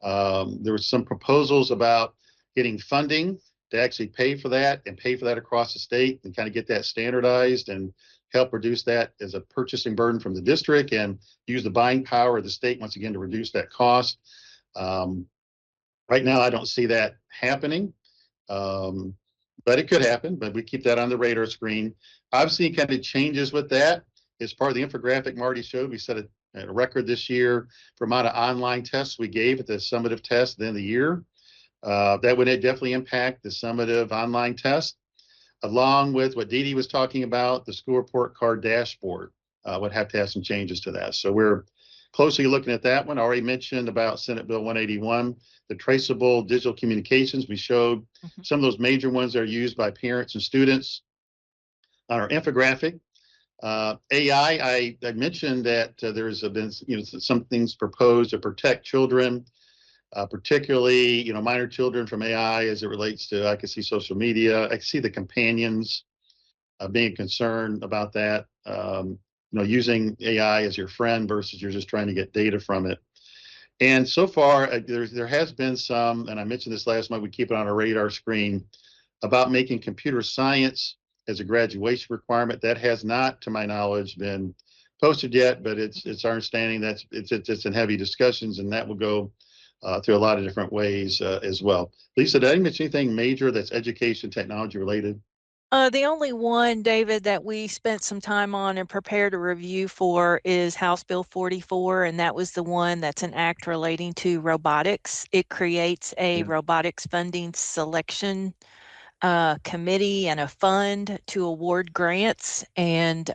There were some proposals about getting funding to actually pay for that and pay for that across the state and kind of get that standardized and help reduce that as a purchasing burden from the district and use the buying power of the state once again to reduce that cost. Right now, I don't see that happening. But it could happen, but we keep that on the radar screen. I've seen kind of changes with that. As part of the infographic Marty showed, we set a record this year for amount of online tests we gave at the summative test at the end of the year. That would definitely impact the summative online test, along with what Dee Dee was talking about, the school report card dashboard would have to have some changes to that. So we're closely looking at that one. I already mentioned about Senate Bill 181, the traceable digital communications. We showed some of those major ones that are used by parents and students on our infographic. AI, I mentioned that there's been some things proposed to protect children, particularly minor children from AI as it relates to, I can see social media. I can see the companions being concerned about that. Using AI as your friend versus you're just trying to get data from it. And so far, there has been some, and I mentioned this last month, we keep it on our radar screen, about making computer science as a graduation requirement. That has not, to my knowledge, been posted yet, but it's our understanding that it's in heavy discussions, and that will go through a lot of different ways as well. Lisa, did I mention anything major that's education technology related? The only one, David, that we spent some time on and prepared a review for is House Bill 44, and that was the one that's an act relating to robotics. It creates a robotics funding selection committee and a fund to award grants. And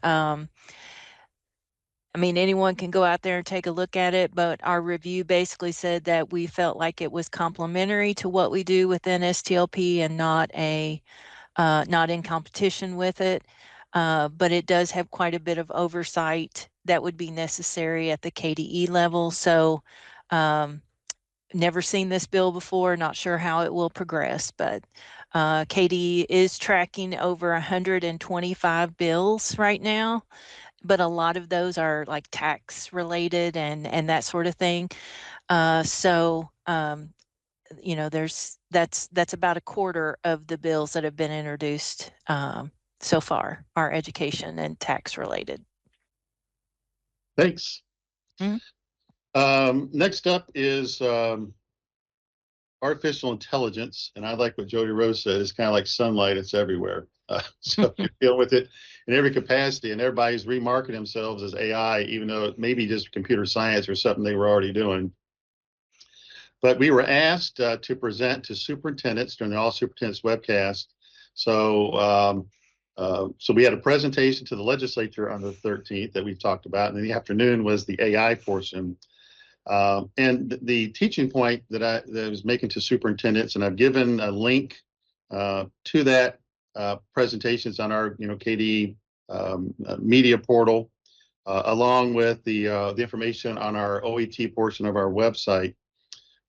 anyone can go out there and take a look at it, but our review basically said that we felt like it was complementary to what we do within STLP and not in competition with it, but it does have quite a bit of oversight that would be necessary at the KDE level. So never seen this bill before, not sure how it will progress, but KDE is tracking over 125 bills right now, but a lot of those are like tax related and that sort of thing. That's about a quarter of the bills that have been introduced so far are education and tax related. Thanks. Next up is artificial intelligence, and I like what Jody Rose said. It's kind of like sunlight; it's everywhere. So you deal with it in every capacity, and everybody's remarketing themselves as AI, even though it may be just computer science or something they were already doing. But we were asked to present to superintendents during the All Superintendents Webcast. So we had a presentation to the legislature on the 13th that we talked about, and in the afternoon was the AI portion. And the teaching point that I was making to superintendents, and I've given a link to that presentation. It's on our KD media portal, along with the information on our OET portion of our website.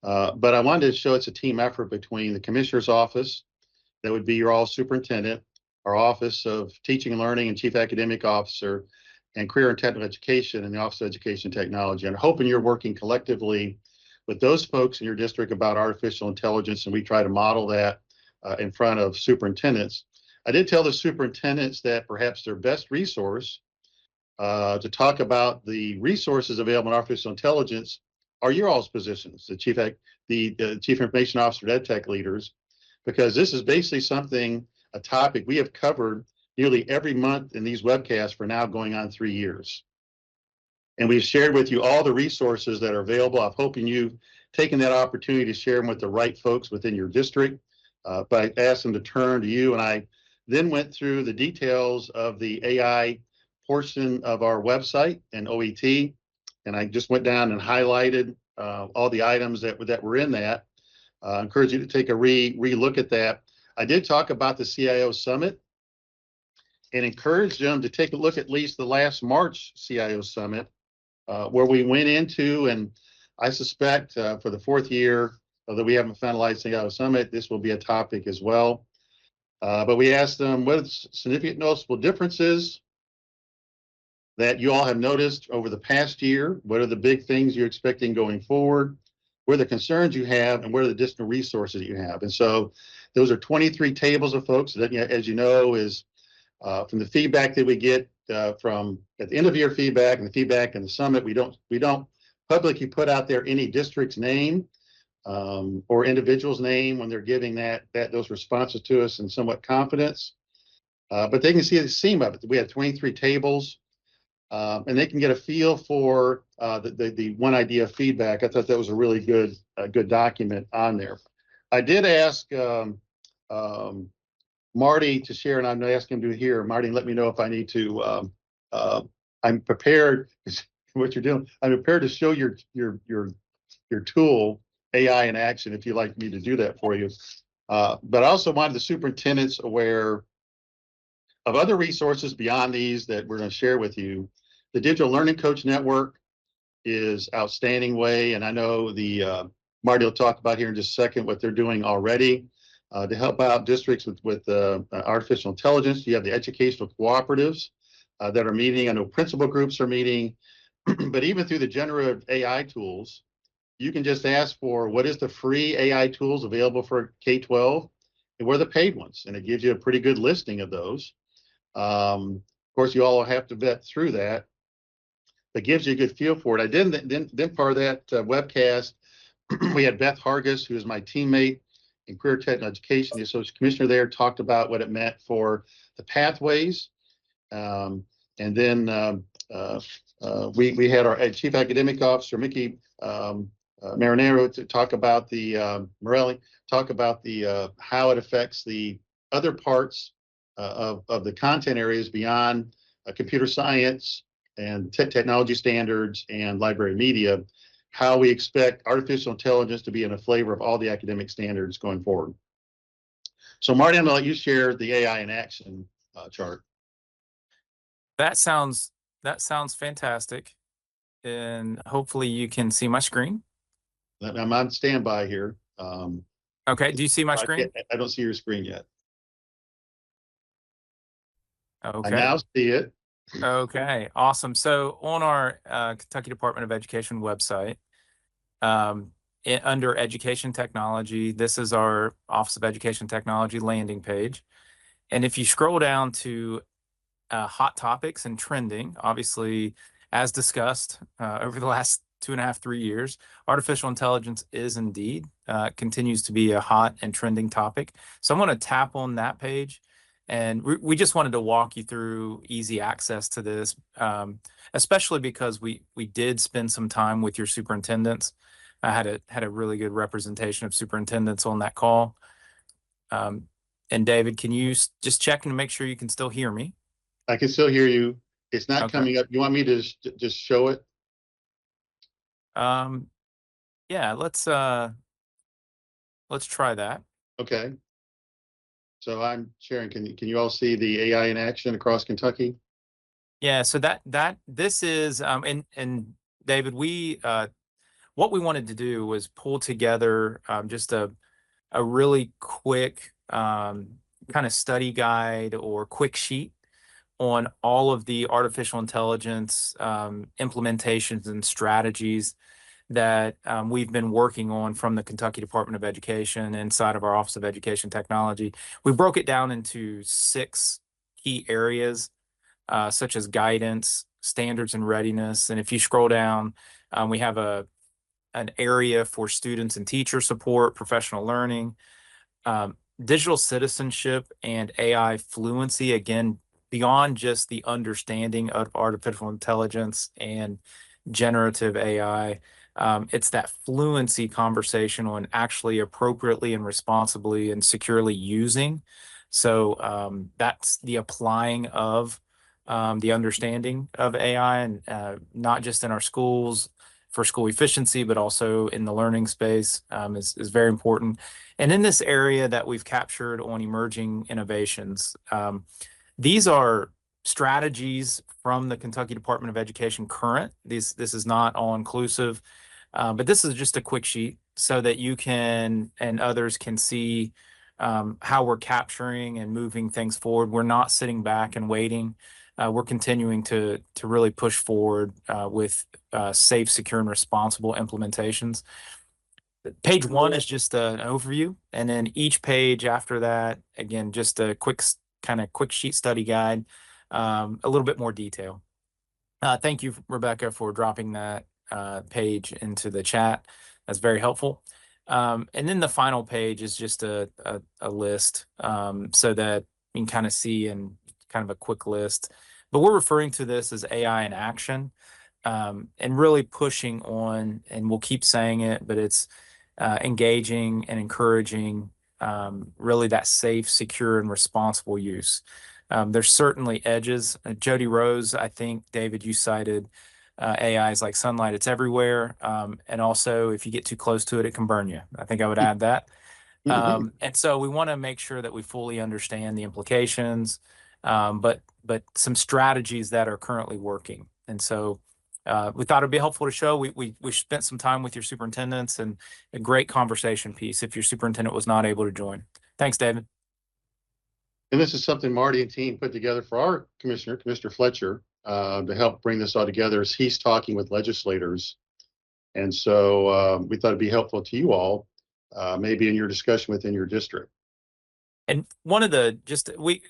But I wanted to show it's a team effort between the Commissioner's Office, that would be your all superintendent, our Office of Teaching and Learning and Chief Academic Officer, and Career and Technical Education, and the Office of Education Technology. And I'm hoping you're working collectively with those folks in your district about artificial intelligence, and we try to model that in front of superintendents. I did tell the superintendents that perhaps their best resource to talk about the resources available in artificial intelligence are your all's positions, the chief information officer, EdTech leaders, because this is basically a topic we have covered nearly every month in these webcasts for now going on 3 years. And we've shared with you all the resources that are available. I'm hoping you've taken that opportunity to share them with the right folks within your district. But I asked them to turn to you, and I then went through the details of the AI portion of our website and OET, and I just went down and highlighted all the items that were in that. I encourage you to take a re-look at that. I did talk about the CIO Summit and encourage them to take a look at least the last March CIO Summit, where we went into, and I suspect for the 4th year, although we haven't finalized CIO Summit, this will be a topic as well. But we asked them what are the significant noticeable differences that you all have noticed over the past year. What are the big things you're expecting going forward? What are the concerns you have, and what are the additional resources that you have? And so those are 23 tables of folks that, as you know, is from the feedback that we get from at the end of year feedback and the feedback in the summit. We don't publicly put out there any district's name or individual's name when they're giving those responses to us in somewhat confidence. But they can see the theme of it. We have 23 tables, and they can get a feel for the one idea feedback. I thought that was a really good document on there. I did ask Marty to share, and I'm going to ask him to here. Marty, let me know if I need to. I'm prepared. What you're doing, I'm prepared to show your tool AI in action if you'd like me to do that for you. But I also wanted the superintendents aware of other resources beyond these that we're going to share with you. The Digital Learning Coach Network is outstanding way, and I know Marty will talk about here in just a second what they're doing already to help out districts with artificial intelligence. You have the educational cooperatives that are meeting. I know principal groups are meeting, but even through the generative AI tools, you can just ask for what is the free AI tools available for K-12 and what are the paid ones, and it gives you a pretty good listing of those. Of course, you all have to vet through that. It gives you a good feel for it. I did then part of that webcast. We had Beth Hargis, who is my teammate in Career Technical Education, the Associate Commissioner there, talked about what it meant for the pathways. And then we had our Chief Academic Officer, Mickey Marinero, to talk about Morelli, talk about how it affects the other parts of the content areas beyond computer science and technology standards and library media, how we expect artificial intelligence to be in a flavor of all the academic standards going forward. So Marty, I'm going to let you share the AI in action chart. That sounds fantastic. And hopefully you can see my screen. I'm on standby here. Okay, do you see my screen? I don't see your screen yet. Okay. I now see it. Okay, awesome. So on our Kentucky Department of Education website, under Education Technology, this is our Office of Education Technology landing page. And if you scroll down to hot topics and trending, obviously, as discussed over the last 2.5, 3 years, artificial intelligence is indeed continues to be a hot and trending topic. So I'm going to tap on that page. And we just wanted to walk you through easy access to this, especially because we did spend some time with your superintendents. I had a really good representation of superintendents on that call. And David, can you just check and make sure you can still hear me? I can still hear you. It's not Okay. coming up. You want me to just show it? Yeah, let's try that. Okay. So I'm sharing. Can you all see the AI in action across Kentucky? Yeah, so this is and David, what we wanted to do was pull together just a really quick kind of study guide or quick sheet on all of the artificial intelligence implementations and strategies that we've been working on from the Kentucky Department of Education inside of our Office of Education Technology. We broke it down into 6 key areas, such as guidance, standards and readiness. And if you scroll down, we have a an area for students and teacher support, professional learning, digital citizenship, and AI fluency. Again, beyond just the understanding of artificial intelligence and generative AI. It's that fluency conversation on actually appropriately and responsibly and securely using. So that's the applying of the understanding of AI, and not just in our schools for school efficiency, but also in the learning space is very important. And in this area that we've captured on emerging innovations, these are strategies from the Kentucky Department of Education current. This is not all inclusive, but this is just a quick sheet so that you can and others can see how we're capturing and moving things forward. We're not sitting back and waiting. We're continuing to really push forward with safe, secure, and responsible implementations. Page 1 is just an overview, and then each page after that, again, just a quick sheet study guide, a little bit more detail. Thank you, Rebecca, for dropping that page into the chat. That's very helpful. And then the final page is just a list so that you can kind of see in kind of a quick list. But we're referring to this as AI in action, and really pushing on, and we'll keep saying it, but it's engaging and encouraging really that safe, secure, and responsible use. There's certainly edges. Jody Rose, I think, David, you cited AI is like sunlight. It's everywhere. And also, if you get too close to it, it can burn you. I think I would add that. And so we want to make sure that we fully understand the implications, but some strategies that are currently working. And so we thought it'd be helpful to show. We spent some time with your superintendents, and a great conversation piece if your superintendent was not able to join. Thanks, David. And this is something Marty and team put together for our commissioner, Commissioner Fletcher, to help bring this all together as he's talking with legislators. And so we thought it'd be helpful to you all, maybe in your discussion within your district. And one of the we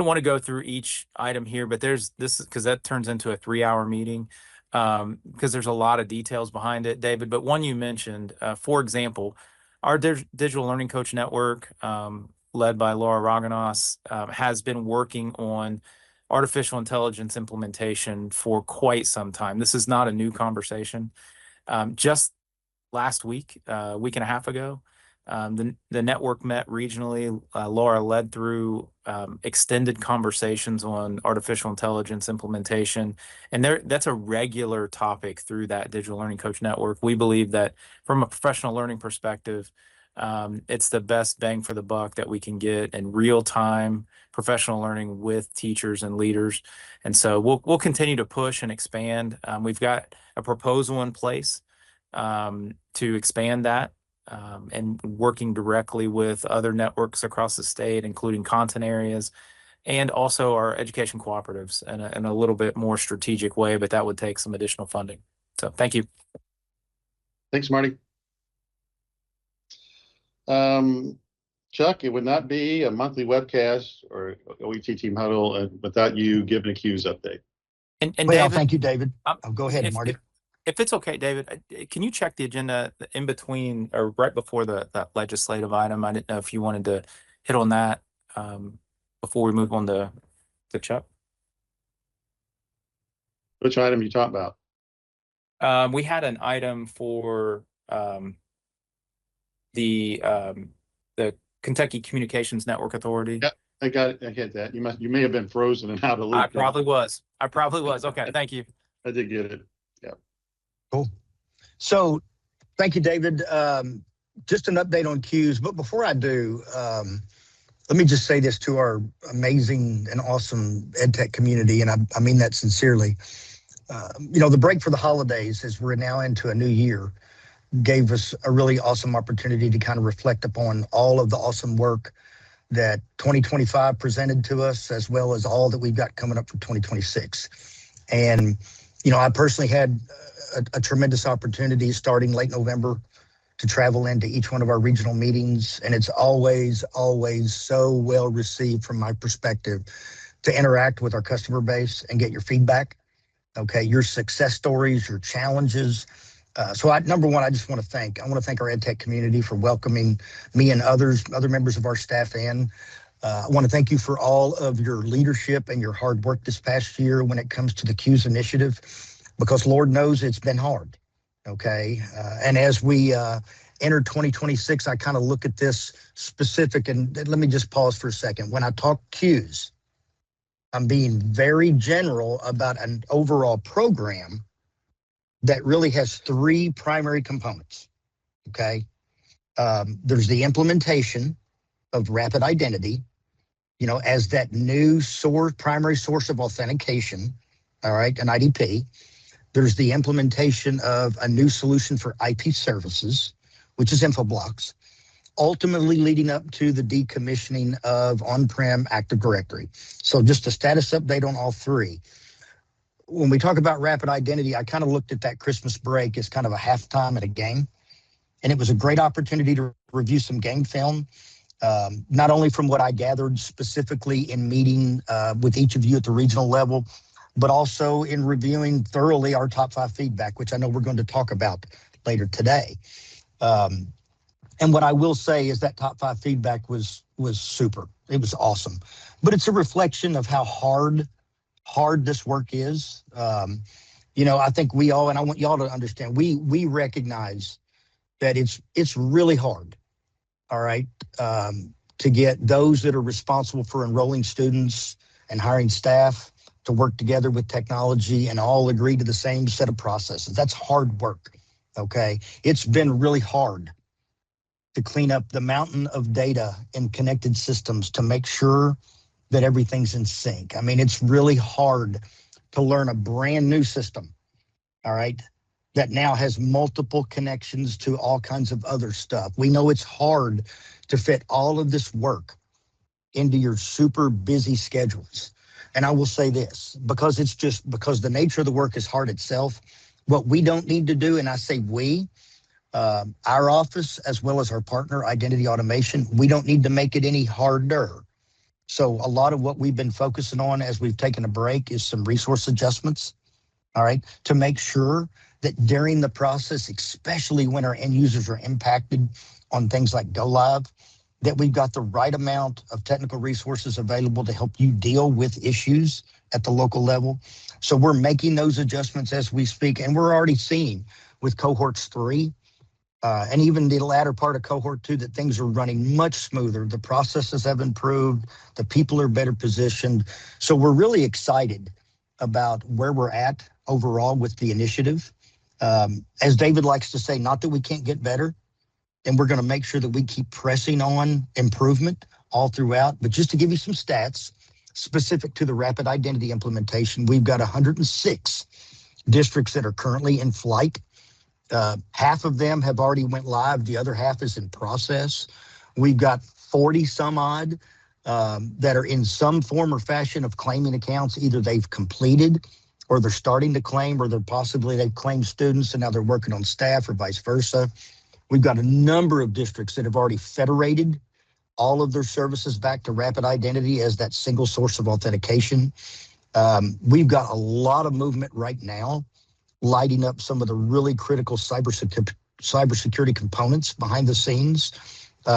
don't want to go through each item here, but there's this, because that turns into a 3-hour meeting, because there's a lot of details behind it, David. But one you mentioned, for example, our digital learning coach network, led by Laura Raganos, has been working on artificial intelligence implementation for quite some time. This is not a new conversation. Just last week, a week and a half ago, the network met regionally. Laura led through extended conversations on artificial intelligence implementation, and that's a regular topic through that digital learning coach network. We believe that from a professional learning perspective, it's the best bang for the buck that we can get in real-time professional learning with teachers and leaders. And so we'll continue to push and expand. We've got a proposal in place to expand that, and working directly with other networks across the state, including content areas, and also our education cooperatives in a little bit more strategic way, but that would take some additional funding. So thank you. Thanks, Marty. Chuck, it would not be a monthly webcast or OET Team Huddle without you giving a Q's update. And well, David, thank you, David. Go ahead, Marty. If it's okay, David, can you check the agenda in between or right before that legislative item? I didn't know if you wanted to hit on that before we move on to Chuck. Which item are you talking about? We had an item for the Kentucky Communications Network Authority. Yep, I got it. I get that. You may have been frozen and out of loop. I probably was. Okay, thank you. I did get it. Yeah. Cool. So thank you, David. Just an update on Q's, but before I do, let me just say this to our amazing and awesome EdTech community, and I mean that sincerely. The break for the holidays, as we're now into a new year, gave us a really awesome opportunity to kind of reflect upon all of the awesome work that 2025 presented to us, as well as all that we've got coming up for 2026. And, I personally had a tremendous opportunity starting late November to travel into each one of our regional meetings. And it's always, always so well received from my perspective to interact with our customer base and get your feedback. okay, your success stories, your challenges. Number one, I want to thank our EdTech community for welcoming me and other members of our staff in. I want to thank you for all of your leadership and your hard work this past year when it comes to the CUES initiative, because Lord knows it's been hard, okay? And as we enter 2026, I kind of look at this specific, and let me just pause for a second. When I talk CUES, I'm being very general about an overall program that really has three primary components, okay? There's the implementation of rapid identity, as that new primary source of authentication, all right, an IDP. There's the implementation of a new solution for IP services, which is InfoBlocks, ultimately leading up to the decommissioning of on-prem Active Directory. So just a status update on all three. When we talk about rapid identity, I kind of looked at that Christmas break as kind of a halftime at a game. And it was a great opportunity to review some game film, not only from what I gathered specifically in meeting with each of you at the regional level, but also in reviewing thoroughly our top 5 feedback, which I know we're going to talk about later today. And what I will say is that top 5 feedback was super. It was awesome. But it's a reflection of how hard this work is. I think we all, and I want y'all to understand, we recognize that it's really hard, all right, to get those that are responsible for enrolling students and hiring staff to work together with technology and all agree to the same set of processes. That's hard work, okay? It's been really hard to clean up the mountain of data and connected systems to make sure that everything's in sync. I mean, it's really hard to learn a brand new system, all right, that now has multiple connections to all kinds of other stuff. We know it's hard to fit all of this work into your super busy schedules. And I will say this, because the nature of the work is hard itself, what we don't need to do, and I say we, our office, as well as our partner, Identity Automation, we don't need to make it any harder. So a lot of what we've been focusing on as we've taken a break is some resource adjustments, all right, to make sure that during the process, especially when our end users are impacted on things like go live, that we've got the right amount of technical resources available to help you deal with issues at the local level. So we're making those adjustments as we speak, and we're already seeing with cohorts 3 and even the latter part of cohort 2 that things are running much smoother. The processes have improved. The people are better positioned. So we're really excited about where we're at overall with the initiative. As David likes to say, not that we can't get better, and we're going to make sure that we keep pressing on improvement all throughout. But just to give you some stats specific to the rapid identity implementation, we've got 106 districts that are currently in flight. Half of them have already went live. The other half is in process. We've got 40 some odd that are in some form or fashion of claiming accounts. Either they've completed or they're starting to claim, or they've claimed students and now they're working on staff, or vice versa. We've got a number of districts that have already federated all of their services back to rapid identity as that single source of authentication. We've got a lot of movement right now, lighting up some of the really critical cybersecurity components behind the scenes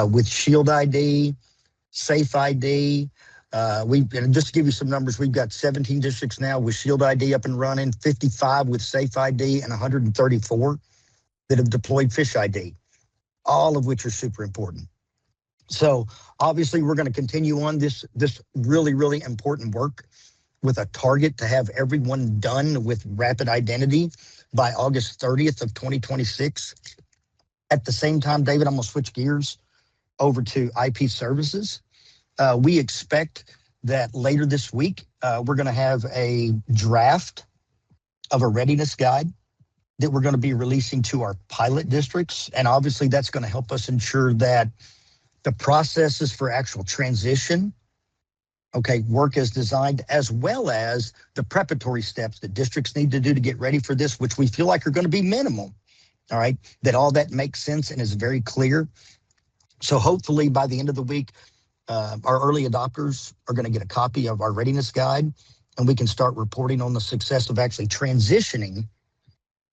with Shield ID, Safe ID. And just to give you some numbers, we've got 17 districts now with Shield ID up and running, 55 with Safe ID, and 134 that have deployed Fish ID, all of which are super important. So obviously we're going to continue on this really, really important work with a target to have everyone done with rapid identity by August 30th of 2026. At the same time, David, I'm going to switch gears over to IP services. We expect that later this week, we're going to have a draft of a readiness guide that we're going to be releasing to our pilot districts. And obviously that's going to help us ensure that the processes for actual transition, okay, work as designed, as well as the preparatory steps that districts need to do to get ready for this, which we feel like are going to be minimal, all right, that all that makes sense and is very clear. So hopefully by the end of the week, our early adopters are going to get a copy of our readiness guide. and we can start reporting on the success of actually transitioning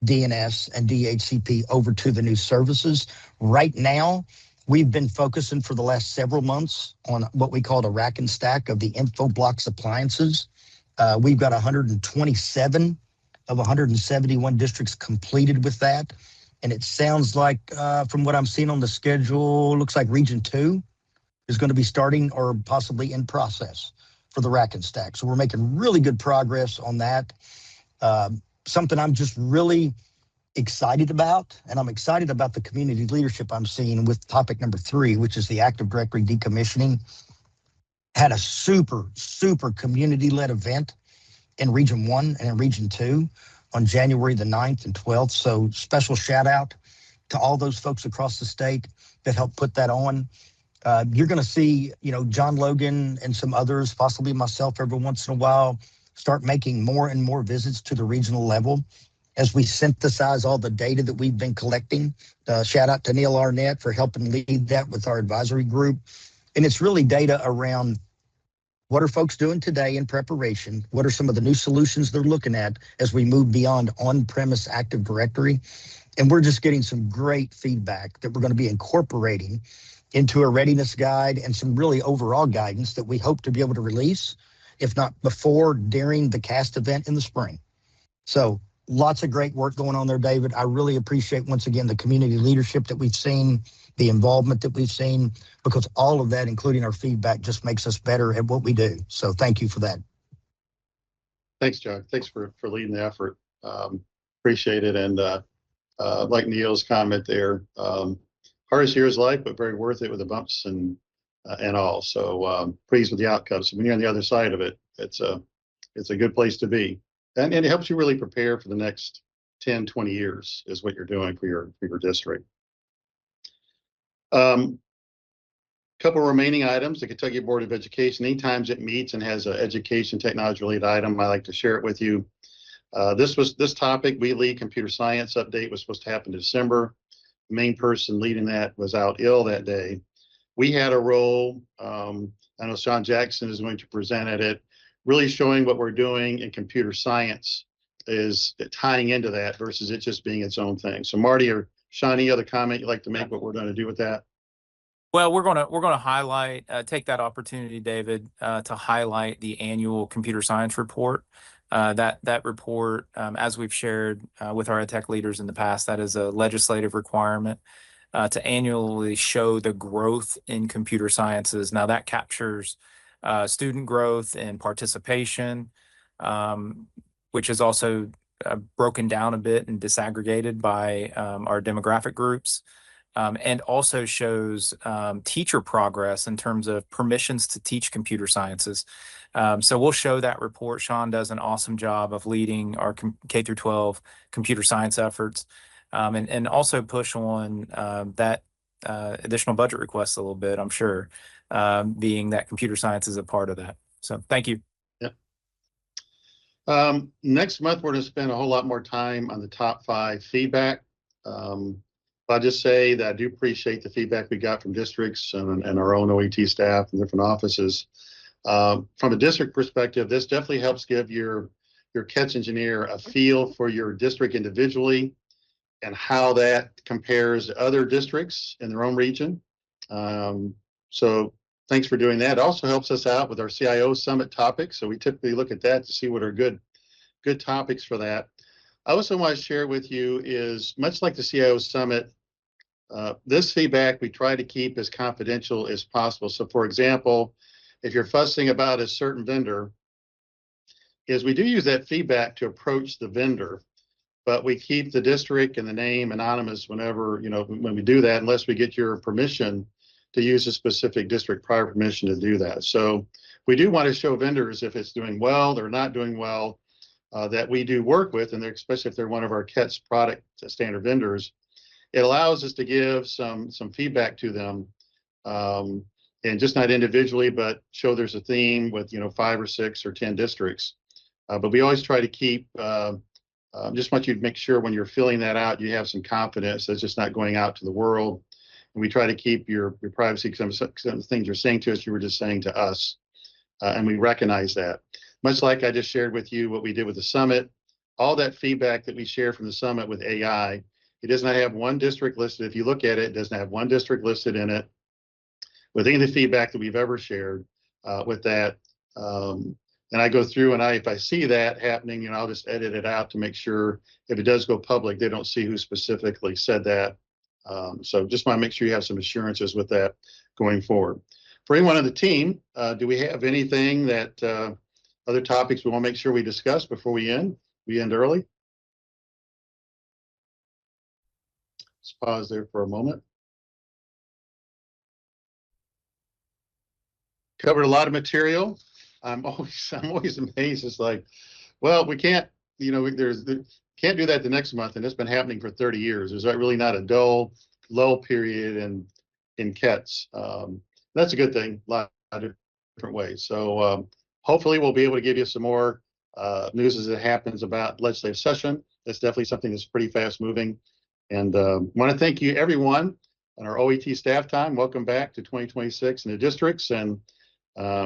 DNS and DHCP over to the new services. Right now, we've been focusing for the last several months on what we call a rack and stack of the InfoBlocks appliances. We've got 127 of 171 districts completed with that. And it sounds like, from what I'm seeing on the schedule, looks like Region 2 is going to be starting or possibly in process for the rack and stack. So we're making really good progress on that. Something I'm just really excited about, and I'm excited about the community leadership I'm seeing with topic number 3, which is the Active Directory decommissioning. Had a super community-led event in Region 1 and in Region 2 on January the 9th and 12th. So special shout out to all those folks across the state that helped put that on. You're going to see, John Logan and some others, possibly myself every once in a while, start making more and more visits to the regional level as we synthesize all the data that we've been collecting. Shout out to Neil Arnett for helping lead that with our advisory group. And it's really data around what are folks doing today in preparation? What are some of the new solutions they're looking at as we move beyond on-premise Active Directory? And we're just getting some great feedback that we're going to be incorporating into a readiness guide and some really overall guidance that we hope to be able to release, if not before, during the CAST event in the spring. So lots of great work going on there, David. I really appreciate, once again, the community leadership that we've seen, the involvement that we've seen, because all of that, including our feedback, just makes us better at what we do. So thank you for that. Thanks, John. Thanks for leading the effort. Appreciate it. And like Neil's comment there, hardest year is life, but very worth it with the bumps and all. So pleased with the outcomes. So when you're on the other side of it, it's a good place to be. And it helps you really prepare for the next 10, 20 years is what you're doing for your district. Couple remaining items. The Kentucky Board of Education, anytime it meets and has an education technology related item, I like to share it with you. This topic, we lead computer science update, was supposed to happen in December. The main person leading that was out ill that day. We had a role. I know Sean Jackson is going to present at it, really showing what we're doing in computer science is tying into that versus it just being its own thing. So Marty or Sean, any other comment you'd like to make what we're going to do with that? Well, we're gonna highlight, take that opportunity, David, to highlight the annual computer science report. That report, as we've shared with our EdTech leaders in the past, that is a legislative requirement to annually show the growth in computer sciences. Now that captures student growth and participation, which is also broken down a bit and disaggregated by our demographic groups. And also shows teacher progress in terms of permissions to teach computer sciences. So we'll show that report. Sean does an awesome job of leading our K through 12 computer science efforts, and also push on that additional budget request a little bit, I'm sure, being that computer science is a part of that. So thank you. Yeah. Next month, we're going to spend a whole lot more time on the top 5 feedback. I'll just say that I do appreciate the feedback we got from districts and our own OET staff and different offices. From a district perspective, this definitely helps give your catch engineer a feel for your district individually and how that compares to other districts in their own region. So thanks for doing that. It also helps us out with our CIO Summit topics. So we typically look at that to see what are good topics for that. I also want to share with you is, much like the CIO Summit, this feedback we try to keep as confidential as possible. So for example, if you're fussing about a certain vendor, is we do use that feedback to approach the vendor, but we keep the district and the name anonymous whenever, when we do that, unless we get your permission to use a specific district prior permission to do that. So we do want to show vendors if it's doing well, they're not doing well, that we do work with, and especially if they're one of our CETS product standard vendors. It allows us to give some feedback to them, and just not individually, but show there's a theme with 5 or 6 or 10 districts. But we always try to keep, just want you to make sure when you're filling that out, you have some confidence that's just not going out to the world. And we try to keep your privacy, because some of the things you're saying to us, you were just saying to us, and we recognize that. much like I just shared with you what we did with the summit, all that feedback that we share from the summit with AI, it does not have one district listed. If you look at it, it doesn't have one district listed in it with any of the feedback that we've ever shared with that. And I go through and if I see that happening, I'll just edit it out to make sure if it does go public, they don't see who specifically said that. So just want to make sure you have some assurances with that going forward. For anyone on the team, do we have anything that other topics we want to make sure we discuss before we end? We end early. Let's pause there for a moment. Covered a lot of material. I'm always amazed. It's like, well, we can't, can't do that the next month, and it's been happening for 30 years. There's really not a dull lull period in CATs. That's a good thing, a lot of different ways. So hopefully we'll be able to give you some more news as it happens about legislative session. That's definitely something that's pretty fast moving. And want to thank you, everyone, on our OET staff time. Welcome back to 2026 in the districts. And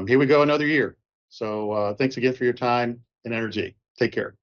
here we go, another year. So thanks again for your time and energy. Take care.